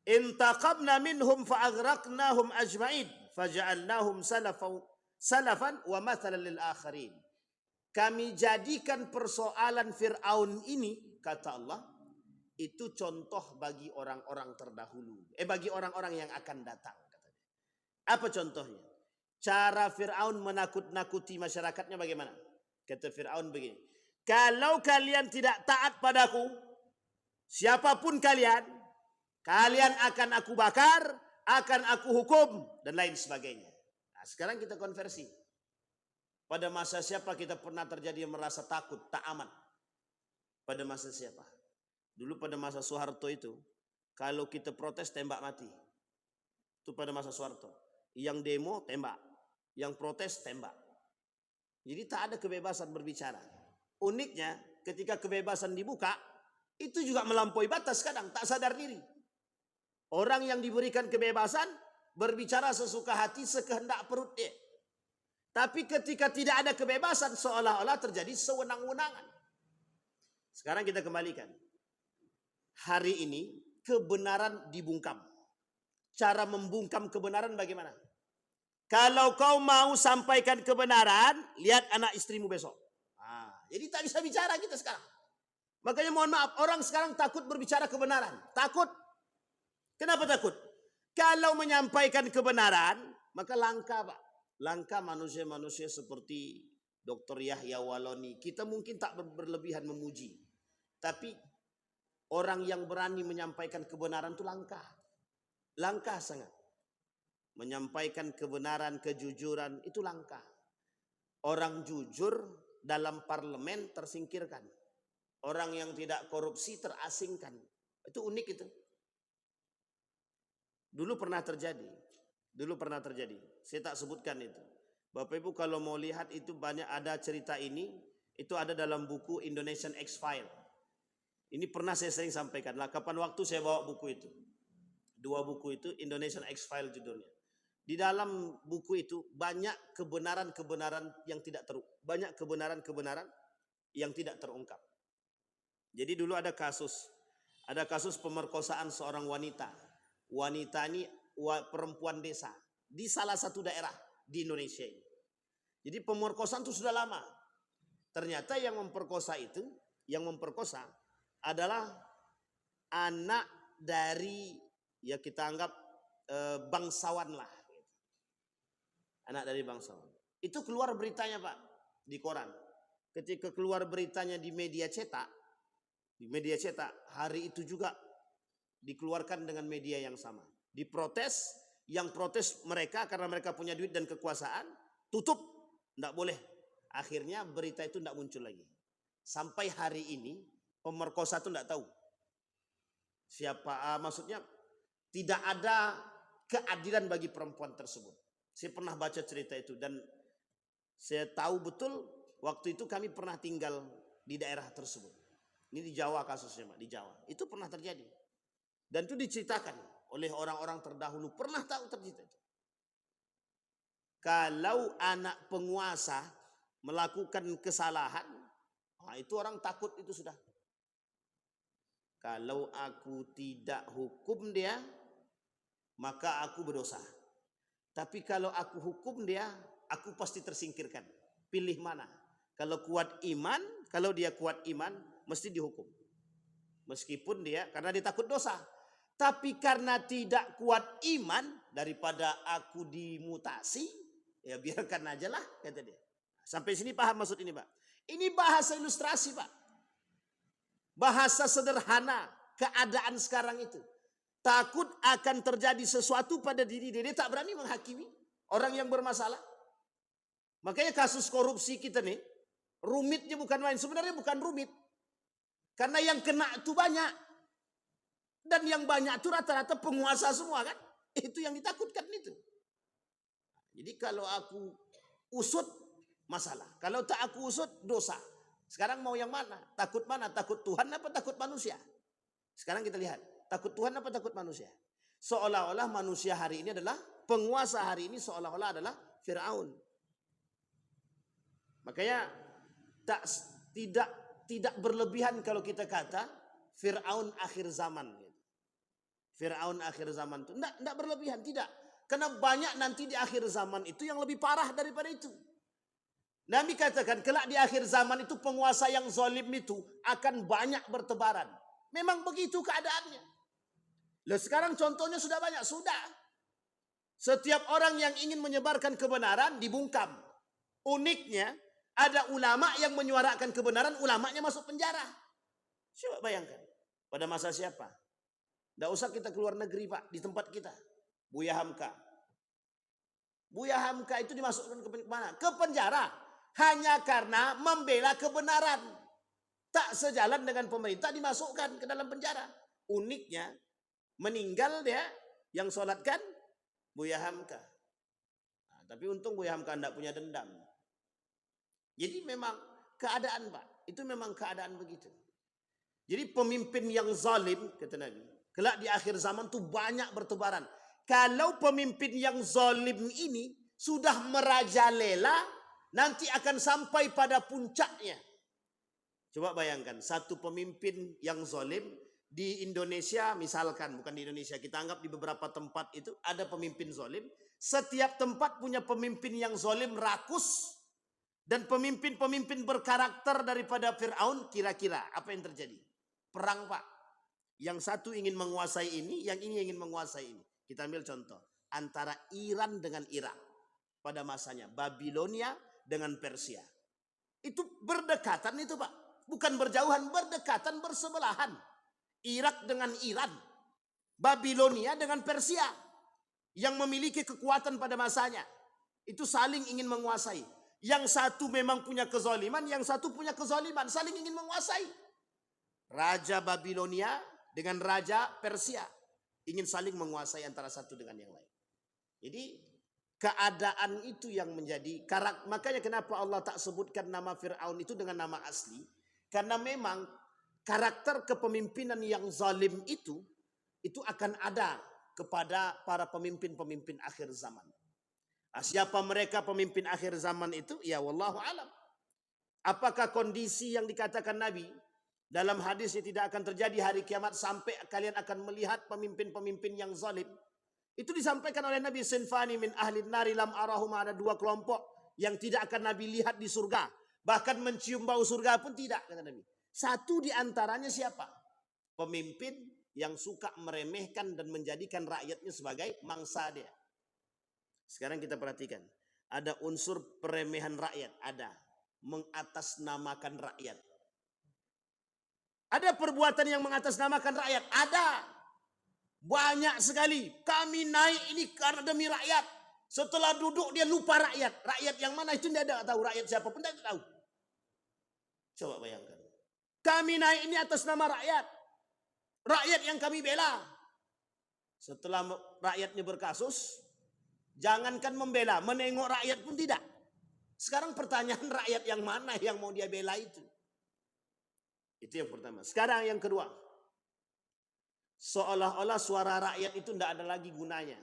intaqamna minhum fa'aghraqnahum ajma'in faja'alnahum salafan wa mathalan lil akharin. Kami jadikan persoalan Fir'aun ini, kata Allah, itu contoh bagi orang-orang terdahulu. Bagi orang-orang yang akan datang. Katanya. Apa contohnya? Cara Fir'aun menakut-nakuti masyarakatnya bagaimana? Kata Fir'aun begini. Kalau kalian tidak taat padaku, siapapun kalian akan aku bakar, akan aku hukum, dan lain sebagainya. Nah, sekarang kita konversi. Pada masa siapa kita pernah terjadi merasa takut, tak aman? Pada masa siapa? Dulu pada masa Soeharto itu, kalau kita protes tembak mati. Itu pada masa Soeharto. Yang demo tembak, yang protes tembak. Jadi tak ada kebebasan berbicara. Uniknya ketika kebebasan dibuka, itu juga melampaui batas kadang, tak sadar diri. Orang yang diberikan kebebasan berbicara sesuka hati, sekehendak perut dia. Tapi ketika tidak ada kebebasan, seolah-olah terjadi sewenang-wenangan. Sekarang kita kembalikan. Hari ini kebenaran dibungkam. Cara membungkam kebenaran bagaimana? Kalau kau mau sampaikan kebenaran, lihat anak istrimu besok. Jadi tak bisa bicara kita sekarang. Makanya mohon maaf, orang sekarang takut berbicara kebenaran. Takut. Kenapa takut? Kalau menyampaikan kebenaran, maka langka, Pak. Langka manusia-manusia seperti Dr. Yahya Waloni. Kita mungkin tak berlebihan memuji. Tapi orang yang berani menyampaikan kebenaran itu langka. Langka sangat. Menyampaikan kebenaran, kejujuran itu langka. Orang jujur dalam parlemen tersingkirkan. Orang yang tidak korupsi terasingkan. Itu unik itu. Dulu pernah terjadi. Saya tak sebutkan itu. Bapak Ibu kalau mau lihat itu banyak ada cerita ini. Itu ada dalam buku Indonesian X-File. Ini pernah saya sering sampaikan. Lah kapan waktu saya bawa buku itu. 2 buku itu Indonesian X-File judulnya. Di dalam buku itu banyak kebenaran-kebenaran yang tidak terungkap. Jadi dulu ada kasus pemerkosaan seorang wanita. Wanita ini perempuan desa di salah satu daerah di Indonesia ini. Jadi pemerkosaan itu sudah lama. Ternyata yang memperkosa adalah anak dari ya kita anggap bangsawan lah. Anak dari bangsawan. Itu keluar beritanya Pak di koran. Ketika keluar beritanya di media cetak, hari itu juga dikeluarkan dengan media yang sama. Diprotes, yang protes mereka karena mereka punya duit dan kekuasaan, tutup, tidak boleh. Akhirnya berita itu tidak muncul lagi. Sampai hari ini pemerkosa itu tidak tahu siapa, maksudnya tidak ada keadilan bagi perempuan tersebut. Saya pernah baca cerita itu dan saya tahu betul waktu itu kami pernah tinggal di daerah tersebut. Ini di Jawa kasusnya, Pak, di Jawa. Itu pernah terjadi. Dan itu diceritakan oleh orang-orang terdahulu. Pernah tahu terjadi itu. Kalau anak penguasa melakukan kesalahan, itu orang takut itu sudah. Kalau aku tidak hukum dia, maka aku berdosa. Tapi kalau aku hukum dia, aku pasti tersingkirkan. Pilih mana? Kalau dia kuat iman, mesti dihukum. Meskipun dia, karena dia takut dosa. Tapi karena tidak kuat iman, daripada aku dimutasi, ya biarkan aja lah, kata dia. Sampai sini paham maksud ini Pak? Ini bahasa ilustrasi Pak. Bahasa sederhana keadaan sekarang itu. Takut akan terjadi sesuatu pada diri dia, tak berani menghakimi orang yang bermasalah. Makanya kasus korupsi kita nih, rumitnya bukan main. Sebenarnya bukan rumit. Karena yang kena itu banyak. Dan yang banyak itu rata-rata penguasa semua kan. Itu yang ditakutkan itu. Jadi kalau aku usut, masalah. Kalau tak aku usut, dosa. Sekarang mau yang mana? Takut mana? Takut Tuhan apa takut manusia? Sekarang kita lihat. Takut Tuhan apa takut manusia? Seolah-olah manusia hari ini adalah, penguasa hari ini seolah-olah adalah Fir'aun. Makanya tidak berlebihan kalau kita kata Fir'aun akhir zaman. Fir'aun akhir zaman itu tidak berlebihan, tidak. Karena banyak nanti di akhir zaman itu yang lebih parah daripada itu. Nabi katakan kelak di akhir zaman itu penguasa yang zalim itu akan banyak bertebaran. Memang begitu keadaannya. Loh, sekarang contohnya sudah banyak. Sudah. Setiap orang yang ingin menyebarkan kebenaran dibungkam. Uniknya, ada ulama yang menyuarakan kebenaran, ulamanya masuk penjara. Coba bayangkan. Pada masa siapa? Tidak usah kita keluar negeri, Pak. Di tempat kita. Buya Hamka. Buya Hamka itu dimasukkan ke mana? Ke penjara. Hanya karena membela kebenaran. Tak sejalan dengan pemerintah, dimasukkan ke dalam penjara. Uniknya, meninggal dia yang sholatkan Buya Hamka. Nah, tapi untung Buya Hamka tidak punya dendam. Jadi memang keadaan, Pak, itu memang keadaan begitu. Jadi pemimpin yang zalim, kata Nabi, kelak di akhir zaman tuh banyak bertebaran. Kalau pemimpin yang zalim ini sudah merajalela, nanti akan sampai pada puncaknya. Coba bayangkan, satu pemimpin yang zalim di Indonesia, misalkan, bukan di Indonesia, kita anggap di beberapa tempat itu ada pemimpin zalim. Setiap tempat punya pemimpin yang zalim rakus, dan pemimpin-pemimpin berkarakter daripada Fir'aun. Kira-kira apa yang terjadi? Perang, Pak. Yang satu ingin menguasai ini, yang ini ingin menguasai ini. Kita ambil contoh antara Iran dengan Irak pada masanya, Babilonia dengan Persia. Itu berdekatan itu, Pak. Bukan berjauhan, berdekatan, bersebelahan. Irak dengan Iran, Babilonia dengan Persia, yang memiliki kekuatan pada masanya. Itu saling ingin menguasai. Yang satu memang punya kezaliman, yang satu punya kezaliman, saling ingin menguasai. Raja Babilonia dengan Raja Persia ingin saling menguasai antara satu dengan yang lain. Jadi keadaan itu yang menjadi karakter. Makanya kenapa Allah tak sebutkan nama Fir'aun itu dengan nama asli? Karena memang karakter kepemimpinan yang zalim itu akan ada kepada para pemimpin-pemimpin akhir zaman. Siapa mereka pemimpin akhir zaman itu? Ya wallahu alam. Apakah kondisi yang dikatakan Nabi dalam hadisnya tidak akan terjadi hari kiamat sampai kalian akan melihat pemimpin-pemimpin yang zalim? Itu disampaikan oleh Nabi, sinfani min ahli nari lam arahum, ada dua kelompok yang tidak akan Nabi lihat di surga. Bahkan mencium bau surga pun tidak, kata Nabi. Satu di antaranya siapa? Pemimpin yang suka meremehkan dan menjadikan rakyatnya sebagai mangsa dia. Sekarang kita perhatikan. Ada unsur peremehan rakyat. Ada. Mengatasnamakan rakyat. Ada perbuatan yang mengatasnamakan rakyat. Ada. Banyak sekali. Kami naik ini karena demi rakyat. Setelah duduk dia lupa rakyat. Rakyat yang mana itu dia tidak tahu. Rakyat siapa pun tidak tahu. Coba bayangkan. Kami naik ini atas nama rakyat. Rakyat yang kami bela. Setelah rakyatnya berkasus, jangankan membela, menengok rakyat pun tidak. Sekarang pertanyaan, rakyat yang mana yang mau dia bela itu? Itu yang pertama. Sekarang yang kedua. Seolah-olah suara rakyat itu tidak ada lagi gunanya.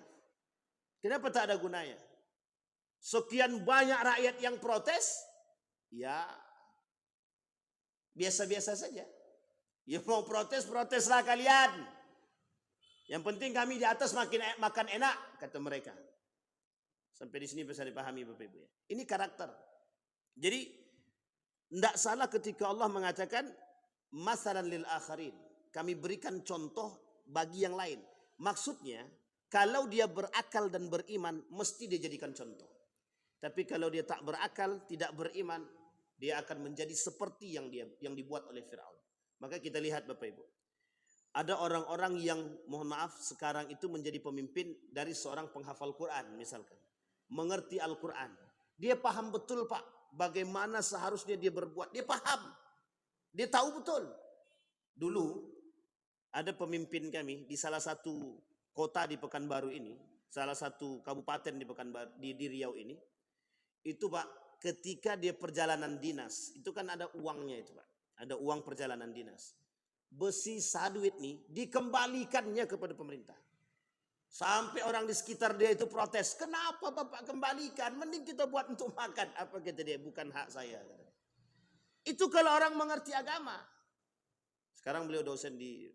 Kenapa tak ada gunanya? Sekian banyak rakyat yang protes, ya biasa-biasa saja. Ya mau protes, proteslah kalian. Yang penting kami di atas makan enak, kata mereka. Sampai di sini bisa dipahami Bapak Ibu ya. Ini karakter. Jadi tidak salah ketika Allah mengatakan masalan lil akharin. Kami berikan contoh bagi yang lain. Maksudnya kalau dia berakal dan beriman, mesti dia jadikan contoh. Tapi kalau dia tak berakal, tidak beriman, dia akan menjadi seperti yang dibuat oleh Fir'aun. Maka kita lihat Bapak Ibu. Ada orang-orang yang mohon maaf sekarang itu menjadi pemimpin dari seorang penghafal Quran misalkan. Mengerti Al-Quran. Dia paham betul Pak bagaimana seharusnya dia berbuat. Dia paham. Dia tahu betul. Dulu ada pemimpin kami di salah satu kota di Pekanbaru ini, salah satu kabupaten di Pekanbaru di Riau ini, itu Pak, ketika dia perjalanan dinas, itu kan ada uangnya itu Pak, ada uang perjalanan dinas. Besi saduit nih dikembalikannya kepada pemerintah. Sampai orang di sekitar dia itu protes, kenapa Bapak kembalikan? Mending kita buat untuk makan. Apa kata dia? Bukan hak saya. Itu kalau orang mengerti agama. Sekarang beliau dosen di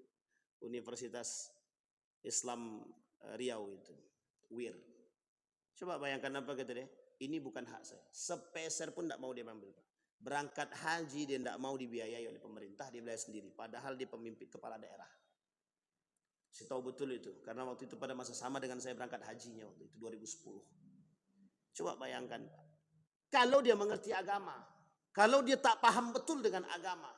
Universitas Islam Riau itu, UIR. Coba bayangkan apa kata dia? Ini bukan hak saya. Sepeser pun tidak mau dia ambil. Berangkat haji dia tidak mau dibiayai oleh pemerintah, dia bayar sendiri. Padahal dia pemimpin kepala daerah. Saya tahu betul itu, karena waktu itu pada masa sama dengan saya berangkat hajinya waktu itu 2010. Coba bayangkan, kalau dia mengerti agama, kalau dia tak paham betul dengan agama,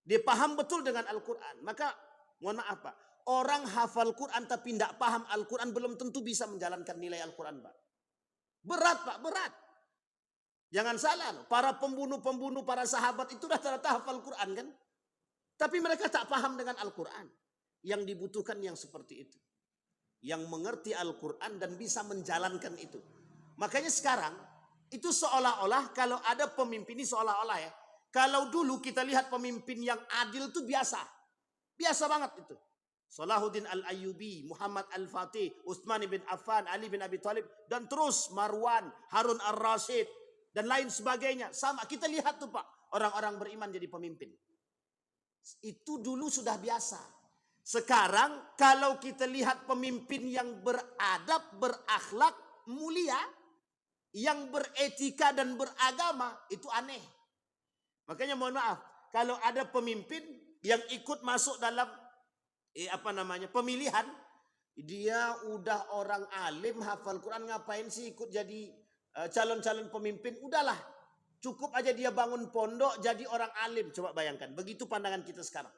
dia paham betul dengan Al-Quran, maka mohon maaf Pak, orang hafal Quran tapi tidak paham Al-Quran belum tentu bisa menjalankan nilai Al-Quran Pak. Berat Pak, berat. Jangan salah loh, para pembunuh-pembunuh, para sahabat itu rata-rata hafal Quran kan, tapi mereka tak paham dengan Al-Quran. Yang dibutuhkan yang seperti itu, yang mengerti Al-Quran dan bisa menjalankan itu. Makanya sekarang itu seolah-olah kalau ada pemimpin ini seolah-olah ya, kalau dulu kita lihat pemimpin yang adil itu biasa banget itu. Salahuddin Al-Ayyubi, Muhammad Al-Fatih, Utsman bin Affan, Ali bin Abi Thalib, dan terus Marwan, Harun Ar-Rasyid dan lain sebagainya. Sama kita lihat tuh Pak, orang-orang beriman jadi pemimpin. Itu dulu sudah biasa. Sekarang kalau kita lihat pemimpin yang beradab, berakhlak, mulia, yang beretika dan beragama, itu aneh. Makanya mohon maaf, kalau ada pemimpin yang ikut masuk dalam pemilihan, dia udah orang alim, hafal Quran, ngapain sih ikut jadi calon-calon pemimpin? Udahlah, cukup aja dia bangun pondok jadi orang alim. Coba bayangkan, begitu pandangan kita sekarang.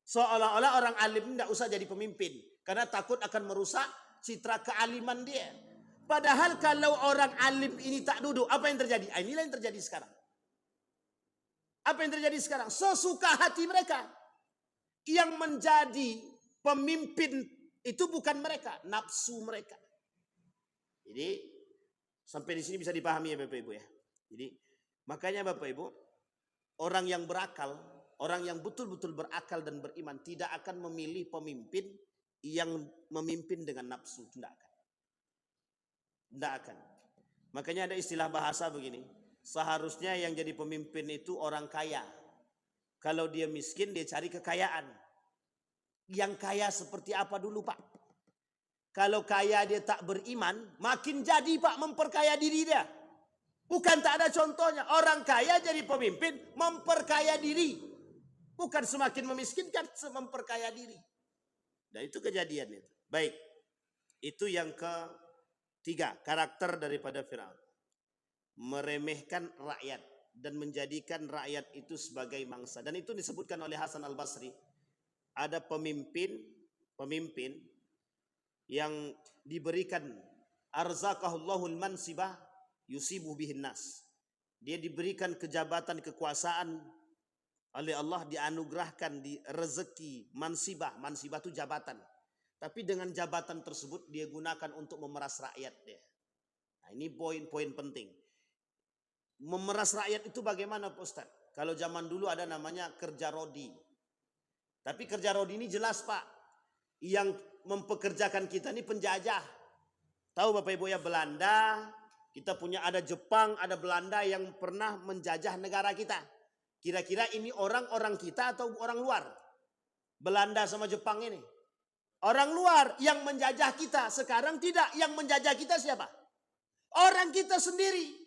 Seolah-olah orang alim tidak usah jadi pemimpin karena takut akan merusak citra kealiman dia. Padahal kalau orang alim ini tak duduk, apa yang terjadi? Inilah yang terjadi sekarang. Apa yang terjadi sekarang? Sesuka hati mereka. Yang menjadi pemimpin itu bukan mereka, nafsu mereka. Jadi sampai di sini bisa dipahami ya Bapak Ibu ya. Jadi makanya Bapak Ibu, orang yang berakal, orang yang betul-betul berakal dan beriman tidak akan memilih pemimpin yang memimpin dengan nafsu. Tidak akan. Makanya ada istilah bahasa begini. Seharusnya yang jadi pemimpin itu orang kaya. Kalau dia miskin dia cari kekayaan. Yang kaya seperti apa dulu Pak? Kalau kaya dia tak beriman, makin jadi Pak memperkaya diri dia. Bukan tak ada contohnya. Orang kaya jadi pemimpin memperkaya diri. Bukan semakin memiskinkan, memperkaya diri. Dan itu kejadian itu. Baik. Itu yang ketiga, karakter daripada Firaun. Meremehkan rakyat dan menjadikan rakyat itu sebagai mangsa. Dan itu disebutkan oleh Hasan Al-Basri. Ada pemimpin yang diberikan arzaqahullahul mansibah yusibu bihin nas. Dia diberikan kejabatan, kekuasaan oleh Allah, dianugerahkan di rezeki mansibah. Mansibah itu jabatan. Tapi dengan jabatan tersebut dia gunakan untuk memeras rakyat dia. Nah, ini poin-poin penting. Memeras rakyat itu bagaimana Pak Ustaz? Kalau zaman dulu ada namanya kerja rodi. Tapi kerja rodi ini jelas Pak, yang mempekerjakan kita ini penjajah. Tahu Bapak Ibu ya, Belanda, kita punya ada Jepang, ada Belanda yang pernah menjajah negara kita. Kira-kira ini orang-orang kita atau orang luar? Belanda sama Jepang ini. Orang luar yang menjajah kita. Sekarang tidak. Yang menjajah kita siapa? Orang kita sendiri.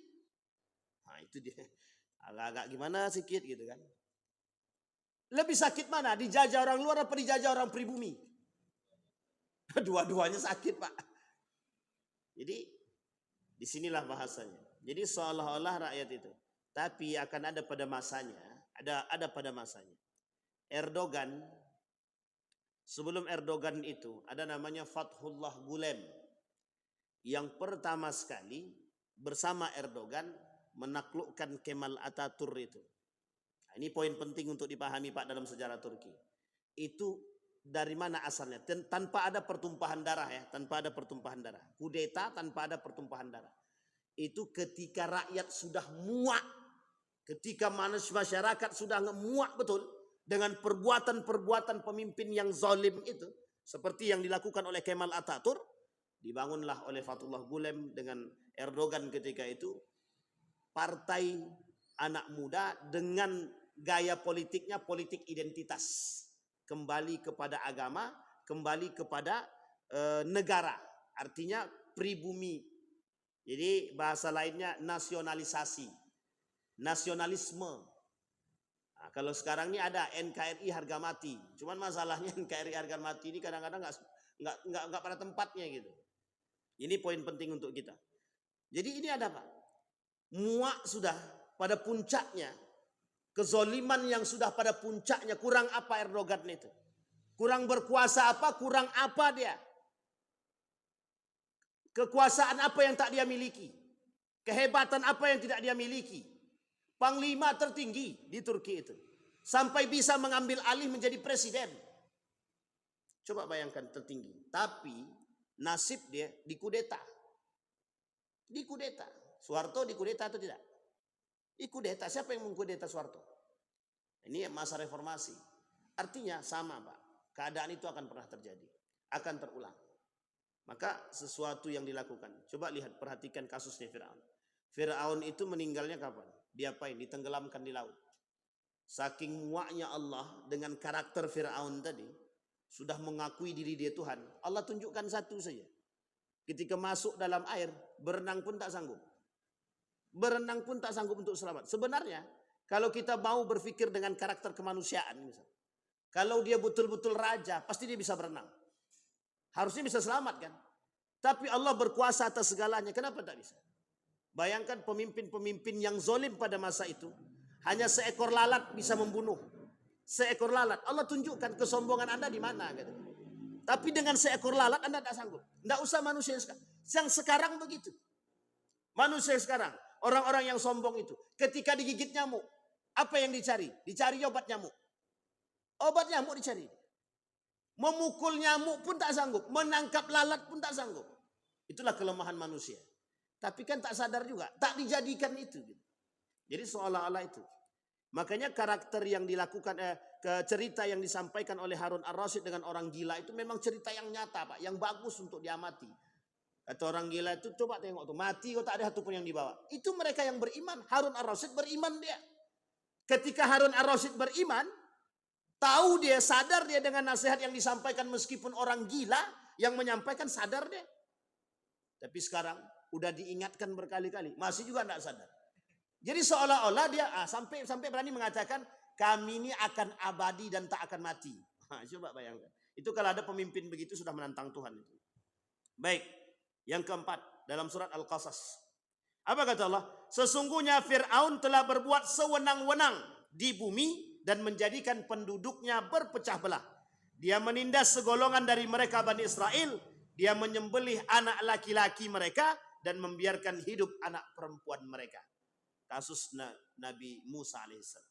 Nah itu dia. Agak-agak gimana sedikit gitu kan. Lebih sakit mana? Dijajah orang luar apa dijajah orang pribumi? Dua-duanya sakit Pak. Jadi disinilah bahasanya. Jadi seolah-olah rakyat itu. Tapi akan ada pada masanya, ada pada masanya. Erdogan, sebelum Erdogan itu ada namanya Fathullah Gulen. Yang pertama sekali bersama Erdogan menaklukkan Kemal Atatürk itu. Nah, ini poin penting untuk dipahami Pak dalam sejarah Turki. Itu dari mana asalnya? Tanpa ada pertumpahan darah ya, tanpa ada pertumpahan darah. Kudeta tanpa ada pertumpahan darah. Itu ketika rakyat sudah muak. Ketika masyarakat sudah muak betul dengan perbuatan-perbuatan pemimpin yang zalim itu, seperti yang dilakukan oleh Kemal Atatürk, dibangunlah oleh Fathullah Gulen dengan Erdogan ketika itu partai anak muda dengan gaya politiknya politik identitas, kembali kepada agama, kembali kepada negara, artinya pribumi. Jadi bahasa lainnya nasionalisasi. nasionalisme. Nah, kalau sekarang ini ada NKRI harga mati. Cuman masalahnya NKRI harga mati ini kadang-kadang nggak pada tempatnya gitu. Ini poin penting untuk kita. Jadi ini ada Pak. Muak sudah pada puncaknya. Kezoliman yang sudah pada puncaknya. Kurang apa Erdogan itu? Kurang berkuasa apa? Kurang apa dia? Kekuasaan apa yang tak dia miliki? Kehebatan apa yang tidak dia miliki? Panglima tertinggi di Turki itu. Sampai bisa mengambil alih menjadi presiden. Coba bayangkan tertinggi. Tapi nasib dia dikudeta. Dikudeta. Soeharto dikudeta atau tidak? Dikudeta. Siapa yang mengkudeta Soeharto? Ini masa reformasi. Artinya sama Pak. Keadaan itu akan pernah terjadi. Akan terulang. Maka sesuatu yang dilakukan. Coba lihat, perhatikan kasusnya Fir'aun. Fir'aun itu meninggalnya kapan? Diapain? Ditenggelamkan di laut. Saking muaknya Allah dengan karakter Fir'aun tadi. Sudah mengakui diri dia Tuhan. Allah tunjukkan satu saja. Ketika masuk dalam air, berenang pun tak sanggup. Berenang pun tak sanggup untuk selamat. Sebenarnya, kalau kita mau berpikir dengan karakter kemanusiaan. Misalnya, kalau dia betul-betul raja, pasti dia bisa berenang. Harusnya bisa selamat kan. Tapi Allah berkuasa atas segalanya. Kenapa tak bisa? Bayangkan pemimpin-pemimpin yang zolim pada masa itu. Hanya seekor lalat bisa membunuh. Seekor lalat. Allah tunjukkan kesombongan Anda di mana. Gitu. Tapi dengan seekor lalat Anda tak sanggup. Tidak usah manusia yang sekarang begitu. Manusia sekarang. Orang-orang yang sombong itu. Ketika digigit nyamuk. Apa yang dicari? Dicari obat nyamuk. Obat nyamuk dicari. Memukul nyamuk pun tak sanggup. Menangkap lalat pun tak sanggup. Itulah kelemahan manusia. Tapi kan tak sadar juga. Tak dijadikan itu. Jadi seolah-olah itu. Makanya karakter yang dilakukan, cerita yang disampaikan oleh Harun Ar-Rasyid dengan orang gila itu memang cerita yang nyata Pak. Yang bagus untuk diamati. Atau orang gila itu coba tengok tuh. Mati kok tak ada satupun yang dibawa. Itu mereka yang beriman. Harun Ar-Rasyid beriman dia. Ketika Harun Ar-Rasyid beriman. Tahu dia, sadar dia dengan nasihat yang disampaikan meskipun orang gila yang menyampaikan, sadar dia. Tapi sekarang udah diingatkan berkali-kali, masih juga tidak sadar. Jadi seolah-olah dia sampai berani mengatakan kami ini akan abadi dan tak akan mati. Coba bayangkan. Itu kalau ada pemimpin begitu sudah menantang Tuhan itu. Baik, yang keempat dalam surat Al-Qasas. Apa kata Allah? Sesungguhnya Fir'aun telah berbuat sewenang-wenang di bumi dan menjadikan penduduknya berpecah belah. Dia menindas segolongan dari mereka Bani Israel. Dia menyembelih anak laki-laki mereka dan membiarkan hidup anak perempuan mereka. Kasus Nabi Musa alaihissalam.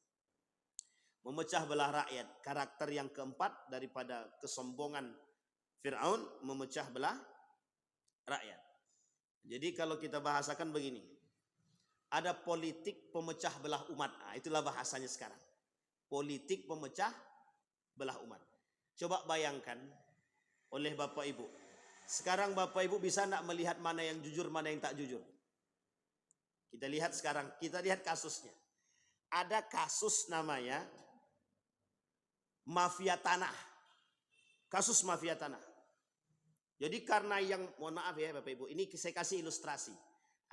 Memecah belah rakyat. Karakter yang keempat daripada kesombongan Fir'aun, memecah belah rakyat. Jadi kalau kita bahasakan begini. Ada politik pemecah belah umat. Itulah bahasanya sekarang. Politik pemecah belah umat. Coba bayangkan oleh Bapak Ibu. Sekarang Bapak Ibu bisa nak melihat mana yang jujur, mana yang tak jujur. Kita lihat sekarang, kita lihat kasusnya. Ada kasus namanya mafia tanah. Kasus mafia tanah. Jadi karena yang, mohon maaf ya Bapak Ibu, ini saya kasih ilustrasi.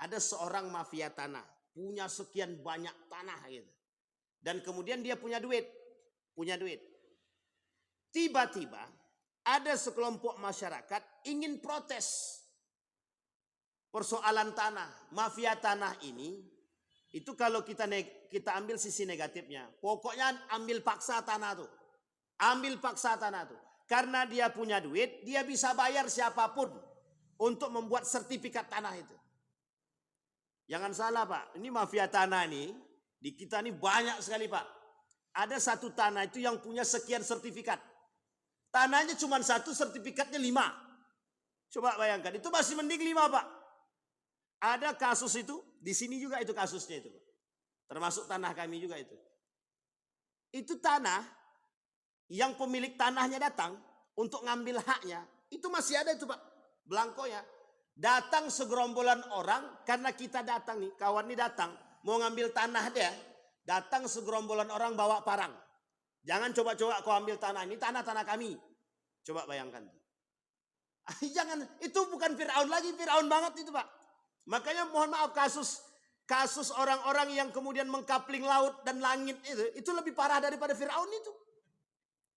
Ada seorang mafia tanah, punya sekian banyak tanah gitu. Dan kemudian dia punya duit. Tiba-tiba ada sekelompok masyarakat ingin protes persoalan tanah. Mafia tanah ini, itu kalau kita ambil sisi negatifnya. Pokoknya ambil paksa tanah tuh. Ambil paksa tanah tuh. Karena dia punya duit, dia bisa bayar siapapun untuk membuat sertifikat tanah itu. Jangan salah Pak, ini mafia tanah nih. Di kita ini banyak sekali Pak. Ada satu tanah itu yang punya sekian sertifikat. Tanahnya cuma satu, sertifikatnya 5. Coba bayangkan, itu masih mending 5 Pak. Ada kasus itu, di sini juga itu kasusnya itu. Termasuk tanah kami juga itu. Itu tanah yang pemilik tanahnya datang untuk ngambil haknya. Itu masih ada itu Pak, belangkonya. Datang segerombolan orang, karena kita datang nih, kawan ini datang. Mau ngambil tanah dia, datang segerombolan orang bawa parang. Jangan coba-coba kau ambil tanah, ini tanah-tanah kami. Coba bayangkan. Jangan, itu bukan Fir'aun lagi, Fir'aun banget itu Pak. Makanya mohon maaf, kasus kasus orang-orang yang kemudian mengkapling laut dan langit itu lebih parah daripada Fir'aun itu.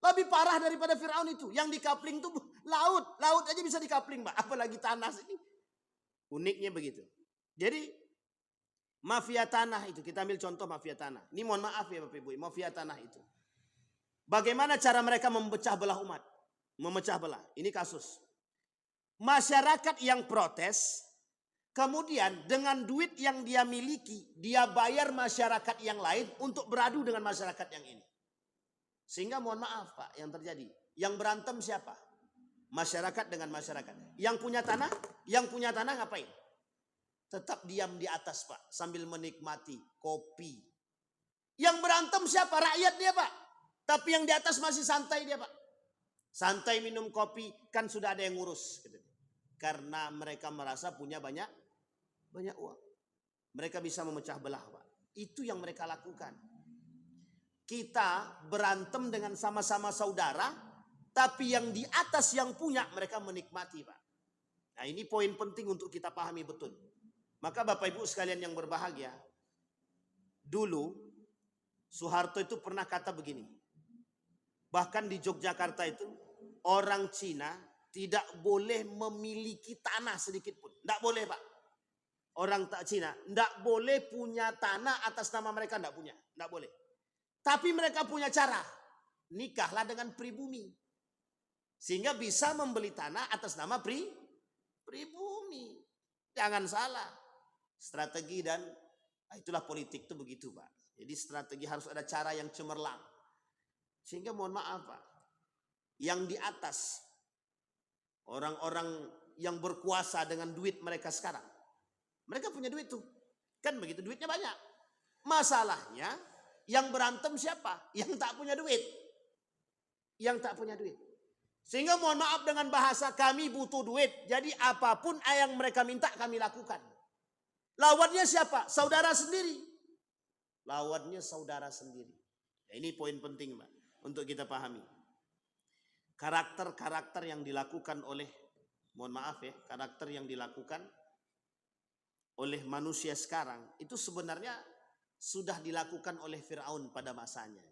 Lebih parah daripada Fir'aun itu. Yang dikapling itu laut. Laut aja bisa dikapling, Pak. Apalagi tanah sini. Uniknya begitu. Jadi mafia tanah itu, kita ambil contoh mafia tanah. Ini mohon maaf ya Bapak Ibu, mafia tanah itu. Bagaimana cara mereka memecah belah umat? Memecah belah. Ini kasus. Masyarakat yang protes, kemudian dengan duit yang dia miliki, dia bayar masyarakat yang lain untuk beradu dengan masyarakat yang ini. Sehingga mohon maaf Pak, yang terjadi. Yang berantem siapa? Masyarakat dengan masyarakat. Yang punya tanah ngapain? Tetap diam di atas Pak, sambil menikmati kopi. Yang berantem siapa? Rakyat dia Pak. Tapi yang di atas masih santai dia Pak. Santai minum kopi, kan sudah ada yang ngurus. Karena mereka merasa punya banyak uang. Mereka bisa memecah belah Pak. Itu yang mereka lakukan. Kita berantem dengan sama-sama saudara, tapi yang di atas yang punya mereka menikmati Pak. Nah ini poin penting untuk kita pahami betul. Maka Bapak Ibu sekalian yang berbahagia, dulu Soeharto itu pernah kata begini. Bahkan di Yogyakarta itu orang Cina tidak boleh memiliki tanah sedikit pun. Tidak boleh Pak. Orang tak Cina tidak boleh punya tanah atas nama mereka, tidak punya. Tidak boleh. Tapi mereka punya cara. Nikahlah dengan pribumi. Sehingga bisa membeli tanah atas nama pribumi. Jangan salah. Strategi dan itulah politik itu begitu Pak. Jadi strategi harus ada cara yang cemerlang. Sehingga mohon maaf Pak. Yang di atas. Orang-orang yang berkuasa dengan duit mereka sekarang. Mereka punya duit tuh. Kan begitu, duitnya banyak. Masalahnya yang berantem siapa? Yang tak punya duit. Yang tak punya duit. Sehingga mohon maaf dengan bahasa kami butuh duit. Jadi apapun yang mereka minta kami lakukan. Lawannya siapa? Saudara sendiri. Lawannya saudara sendiri. Nah, ini poin penting Pak. Untuk kita pahami. Karakter-karakter yang dilakukan oleh, mohon maaf ya, karakter yang dilakukan oleh manusia sekarang. Itu sebenarnya sudah dilakukan oleh Fir'aun pada masanya.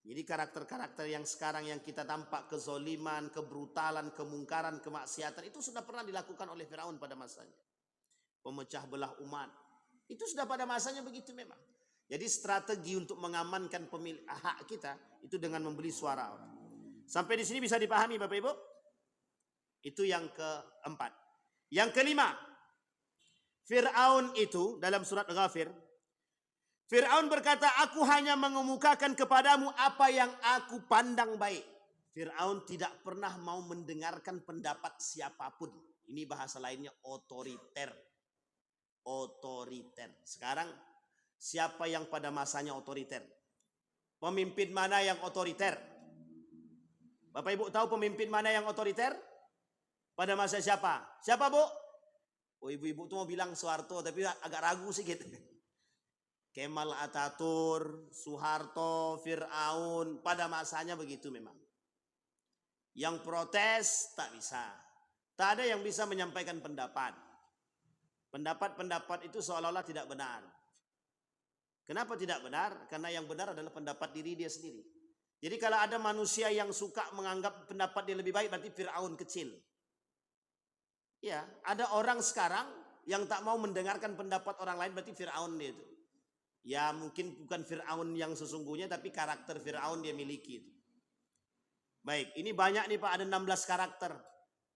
Jadi karakter-karakter yang sekarang yang kita tampak kezoliman, kebrutalan, kemungkaran, kemaksiatan itu sudah pernah dilakukan oleh Fir'aun pada masanya. Pemecah belah umat. Itu sudah pada masanya begitu memang. Jadi strategi untuk mengamankan hak kita itu dengan membeli suara. Sampai di sini bisa dipahami Bapak Ibu? Itu yang keempat. Yang kelima. Fir'aun itu dalam surat Ghafir. Fir'aun berkata, aku hanya mengemukakan kepadamu apa yang aku pandang baik. Fir'aun tidak pernah mau mendengarkan pendapat siapapun. Ini bahasa lainnya otoriter. Otoriter. Sekarang siapa yang pada masanya otoriter? Pemimpin mana yang otoriter? Bapak Ibu tahu pemimpin mana yang otoriter? Pada masa siapa? Siapa Bu? Oh ibu-ibu tuh mau bilang Soeharto tapi agak ragu sedikit. Kemal Ataturk, Soeharto, Fir'aun, pada masanya begitu memang. Yang protes tak bisa. Tak ada yang bisa menyampaikan pendapat. Pendapat-pendapat itu seolah-olah tidak benar. Kenapa tidak benar? Karena yang benar adalah pendapat diri dia sendiri. Jadi kalau ada manusia yang suka menganggap pendapat dia lebih baik, berarti Fir'aun kecil. Ya, ada orang sekarang yang tak mau mendengarkan pendapat orang lain, berarti Fir'aun dia itu. Ya mungkin bukan Fir'aun yang sesungguhnya, tapi karakter Fir'aun dia miliki itu. Baik, ini banyak nih Pak, ada 16 karakter.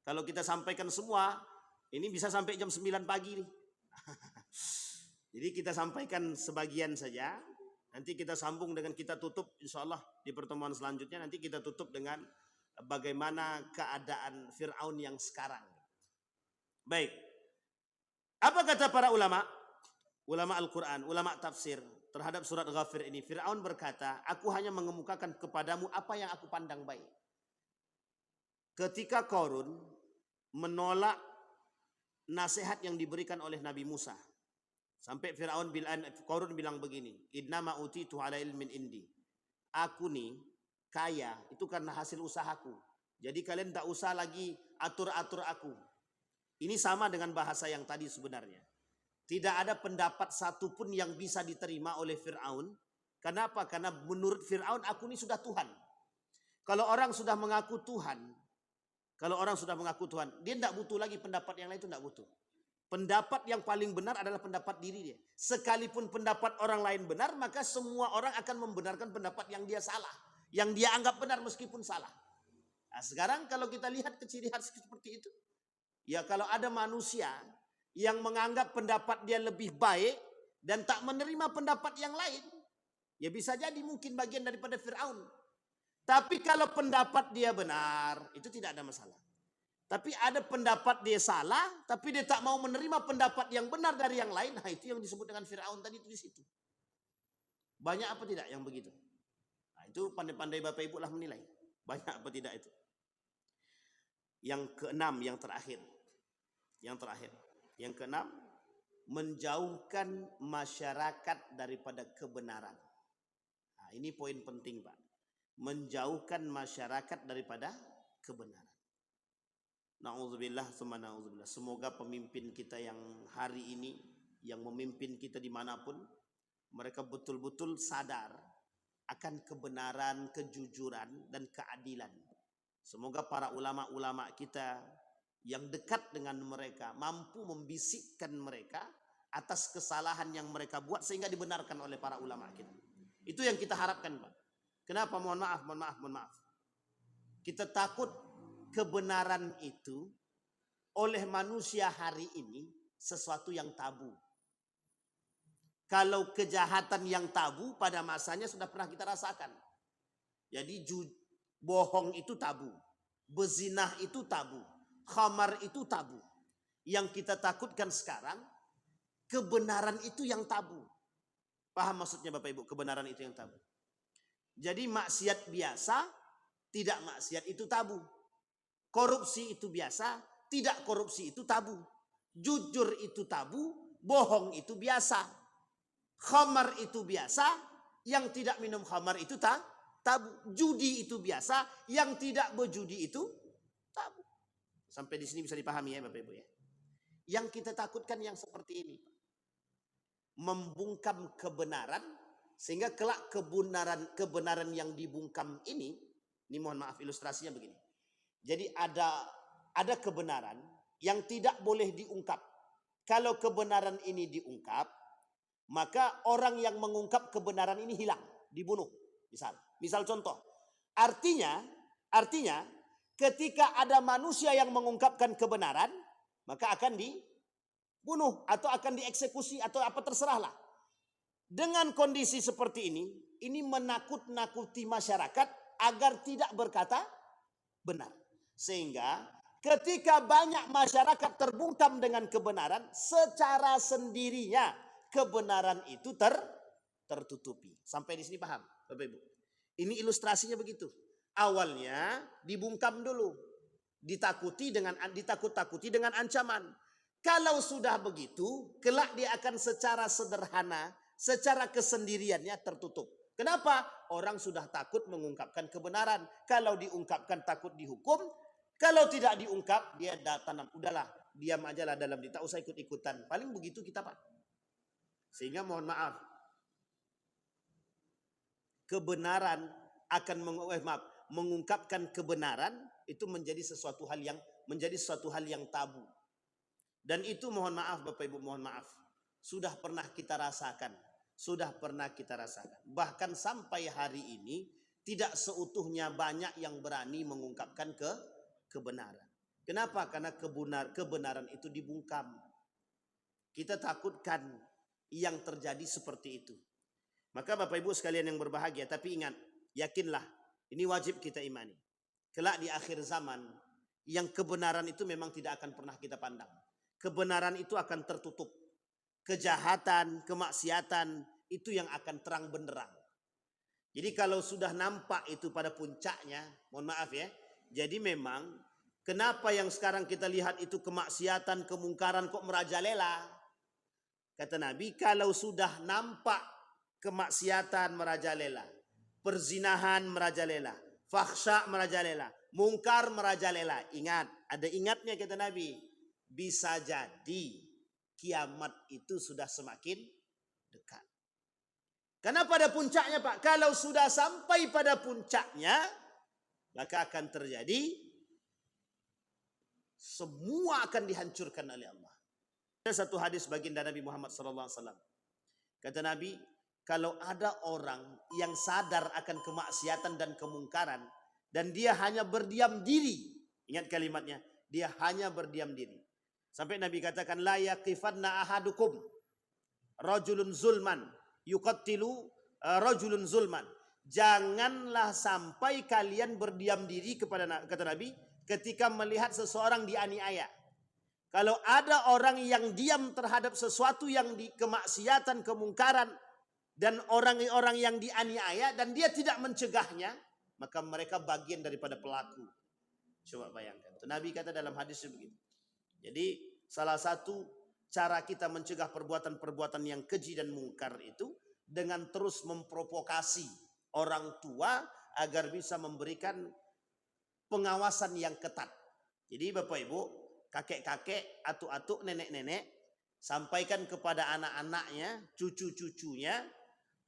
Kalau kita sampaikan semua, ini bisa sampai jam 9 pagi nih. Jadi kita sampaikan sebagian saja. Nanti kita sambung dengan kita tutup insya Allah di pertemuan selanjutnya. Nanti kita tutup dengan bagaimana keadaan Fir'aun yang sekarang. Baik. Apa kata para ulama? Ulama Al-Quran, ulama tafsir terhadap surat Ghafir ini. Fir'aun berkata, aku hanya mengemukakan kepadamu apa yang aku pandang baik. Ketika Qarun menolak nasihat yang diberikan oleh Nabi Musa. Sampai Qarun bilang begini, innama utitu ala ilmin indi. Aku nih kaya itu karena hasil usahaku. Jadi kalian tak usah lagi atur-atur aku. Ini sama dengan bahasa yang tadi sebenarnya. Tidak ada pendapat satupun yang bisa diterima oleh Fir'aun. Kenapa? Karena menurut Fir'aun aku ini sudah Tuhan. Kalau orang sudah mengaku Tuhan, dia tidak butuh lagi pendapat yang lain, itu tidak butuh. Pendapat yang paling benar adalah pendapat diri dia. Sekalipun pendapat orang lain benar, maka semua orang akan membenarkan pendapat yang dia salah. Yang dia anggap benar meskipun salah. Nah, sekarang kalau kita lihat ciri khas seperti itu. Ya kalau ada manusia yang menganggap pendapat dia lebih baik dan tak menerima pendapat yang lain. Ya bisa jadi mungkin bagian daripada Fir'aun. Tapi kalau pendapat dia benar, itu tidak ada masalah. Tapi ada pendapat dia salah, tapi dia tak mau menerima pendapat yang benar dari yang lain. Nah itu yang disebut dengan Fir'aun tadi itu di situ. Banyak apa tidak yang begitu? Nah itu pandai-pandai Bapak Ibu lah menilai. Banyak apa tidak itu. Yang keenam, yang terakhir. Yang keenam, menjauhkan masyarakat daripada kebenaran. Nah ini poin penting Pak. Menjauhkan masyarakat daripada kebenaran. Na'udzubillah summa na'udzubillah. Semoga pemimpin kita yang hari ini, yang memimpin kita dimanapun, mereka betul-betul sadar akan kebenaran, kejujuran, dan keadilan. Semoga para ulama-ulama kita yang dekat dengan mereka mampu membisikkan mereka atas kesalahan yang mereka buat sehingga dibenarkan oleh para ulama kita. Itu yang kita harapkan Pak. Kenapa? Mohon maaf. Kita takut kebenaran itu oleh manusia hari ini sesuatu yang tabu. Kalau kejahatan yang tabu pada masanya sudah pernah kita rasakan. Jadi bohong itu tabu, bezinah itu tabu, khamar itu tabu. Yang kita takutkan sekarang kebenaran itu yang tabu. Paham maksudnya Bapak Ibu? Kebenaran itu yang tabu. Jadi maksiat biasa, tidak maksiat itu tabu. Korupsi itu biasa, tidak korupsi itu tabu. Jujur itu tabu, bohong itu biasa. Khamar itu biasa, yang tidak minum khamar itu tabu. Judi itu biasa, yang tidak berjudi itu tabu. Sampai di sini bisa dipahami ya Bapak Ibu ya. Yang kita takutkan yang seperti ini. Membungkam kebenaran, sehingga kelak kebenaran yang dibungkam ini mohon maaf ilustrasinya begini. Jadi ada kebenaran yang tidak boleh diungkap. Kalau kebenaran ini diungkap, maka orang yang mengungkap kebenaran ini hilang, dibunuh. Misal contoh. Artinya ketika ada manusia yang mengungkapkan kebenaran, maka akan dibunuh atau akan dieksekusi atau apa terserahlah. Dengan kondisi seperti ini menakut-nakuti masyarakat agar tidak berkata benar. Sehingga ketika banyak masyarakat terbungkam dengan kebenaran, secara sendirinya kebenaran itu tertutupi. Sampai di sini paham, Bapak Ibu? Ini ilustrasinya begitu. Awalnya dibungkam dulu, ditakut-takuti dengan ancaman. Kalau sudah begitu, kelak dia akan secara sederhana, secara kesendiriannya tertutup. Kenapa? Orang sudah takut mengungkapkan kebenaran. Kalau diungkapkan takut dihukum. Kalau tidak diungkap, dia tanam. Udahlah, diam aja lah dalam diri. Tak usah ikut-ikutan. Paling begitu kita Pak. Sehingga mohon maaf. Kebenaran akan mengungkapkan kebenaran itu menjadi sesuatu hal yang tabu. Dan itu mohon maaf Bapak Ibu, mohon maaf. Sudah pernah kita rasakan. Bahkan sampai hari ini tidak seutuhnya banyak yang berani mengungkapkan kebenaran. Kenapa? Karena kebenaran itu dibungkam. Kita takutkan yang terjadi seperti itu. Maka Bapak Ibu sekalian yang berbahagia, tapi ingat, yakinlah, ini wajib kita imani. Kelak di akhir zaman, yang kebenaran itu memang tidak akan pernah kita pandang. Kebenaran itu akan tertutup. Kejahatan, kemaksiatan itu yang akan terang benderang. Jadi kalau sudah nampak itu pada puncaknya, mohon maaf ya. Jadi memang kenapa yang sekarang kita lihat itu kemaksiatan, kemungkaran kok merajalela? Kata Nabi, kalau sudah nampak kemaksiatan merajalela, perzinahan merajalela, fahsya merajalela, mungkar merajalela. Ingat, ada ingatnya kata Nabi. Bisa jadi kiamat itu sudah semakin dekat. Karena pada puncaknya Pak, kalau sudah sampai pada puncaknya, maka akan terjadi semua akan dihancurkan oleh Allah. Ada satu hadis baginda Nabi Muhammad SAW. Kata Nabi, kalau ada orang yang sadar akan kemaksiatan dan kemungkaran, dan dia hanya berdiam diri, ingat kalimatnya, dia hanya berdiam diri. Sampai Nabi katakan, la yaqifanna ahadukum rajulun zulman yuqattilu rajulun zulman. Janganlah sampai kalian berdiam diri kepada, kata Nabi, ketika melihat seseorang dianiaya. Kalau ada orang yang diam terhadap sesuatu yang di kemaksiatan, kemungkaran, dan orang-orang yang dianiaya dan dia tidak mencegahnya, maka mereka bagian daripada pelaku. Coba bayangkan. Nabi kata dalam hadis begitu. Jadi salah satu cara kita mencegah perbuatan-perbuatan yang keji dan mungkar itu dengan terus memprovokasi orang tua agar bisa memberikan pengawasan yang ketat. Jadi Bapak Ibu, kakek-kakek, atuk-atuk, nenek-nenek, sampaikan kepada anak-anaknya, cucu-cucunya,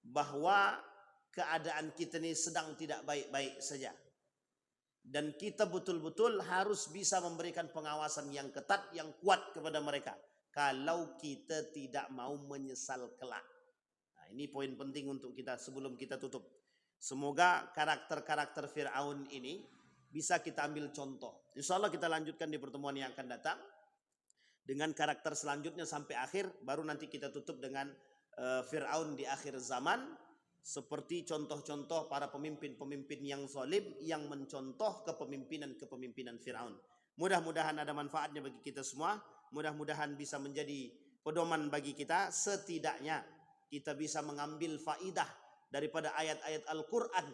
bahwa keadaan kita ini sedang tidak baik-baik saja. Dan kita betul-betul harus bisa memberikan pengawasan yang ketat, yang kuat kepada mereka. Kalau kita tidak mau menyesal kelak. Nah, ini poin penting untuk kita sebelum kita tutup. Semoga karakter-karakter Fir'aun ini bisa kita ambil contoh. Insya Allah kita lanjutkan di pertemuan yang akan datang. Dengan karakter selanjutnya sampai akhir. Baru nanti kita tutup dengan Fir'aun di akhir zaman. Seperti contoh-contoh para pemimpin-pemimpin yang zalim yang mencontoh kepemimpinan Fir'aun. Mudah-mudahan ada manfaatnya bagi kita semua. Mudah-mudahan bisa menjadi pedoman bagi kita. Setidaknya kita bisa mengambil faidah daripada ayat-ayat Al-Quran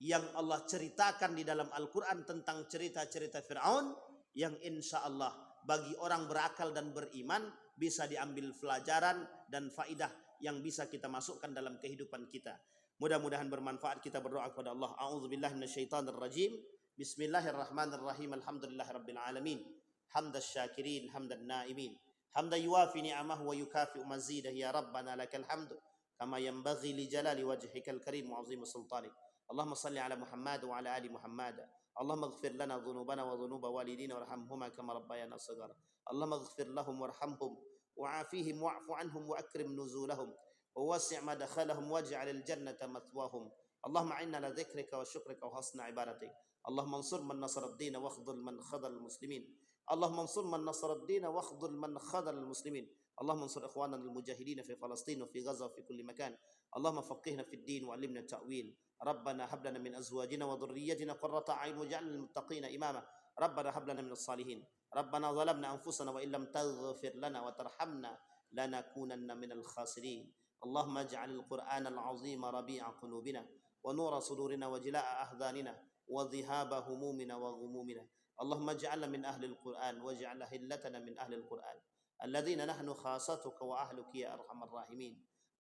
yang Allah ceritakan di dalam Al-Quran tentang cerita-cerita Fir'aun, yang insya Allah bagi orang berakal dan beriman bisa diambil pelajaran dan faidah yang bisa kita masukkan dalam kehidupan kita. Mudah-mudahan bermanfaat. Kita berdoa kepada Allah. A'udzubillahi minasyaitonirrajim. Bismillahirrahmanirrahim. Alhamdulillahirabbil alamin. Hamdasy syakirin, hamdan naimin. Hamdan yuwafi ni'amahu wa yukafi'u mazidah. Ya Rabbana lakal hamdu kama yanbaghi li jalali wajhikal karim wa 'azimi sultanik. Allahumma salli ala Muhammad wa ala ali Muhammad. Allahumma ighfir lana dhunubana wa dhunuba walidina warhamhuma kama rabbayana shaghara. Allahumma ighfir lahum warhamhum wa'afihim wa'fu anhum wa akrim nuzulahum wa wasi' madkhalahum waj'al al-jannata mathwahum. Allahumma inna ala dhikrika wa syukrika wa husna ibadatik. Allahumma ansur man nasara ad-din wa akhdhul man khadhal muslimin. Allahumma ansur man nasara ad-din wa akhdhul man khadhal muslimin. Allahumma ansur ikhwanana al-mujahidin fi Palestin wa fi Gaza wa fi kulli makan. Allahumma faqihna fid din wa 'allimna at-ta'wil. ربنا هب لنا من ازواجنا وذريتنا قرة اعين واجعلنا للمتقين اماما ربنا هب لنا من الصالحين ربنا ظلمنا انفسنا وان لم تغفر لنا وترحمنا لنكونن من الخاسرين اللهم اجعل القرآن العظيم ربيع قلوبنا ونور صدورنا وجلاء احزاننا وذهاب همومنا وغمومنا اللهم اجعلنا من اهل القرآن واجعل هلتنا من اهل القرآن الذين نحن خاصتك واهلك يا ارحم الراحمين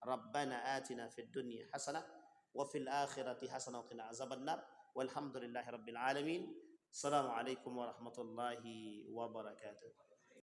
ربنا آتنا في الدنيا حسنة وفي الآخرة حسنة وقنا عذاب النار والحمد لله رب العالمين. السلام عليكم ورحمة الله وبركاته.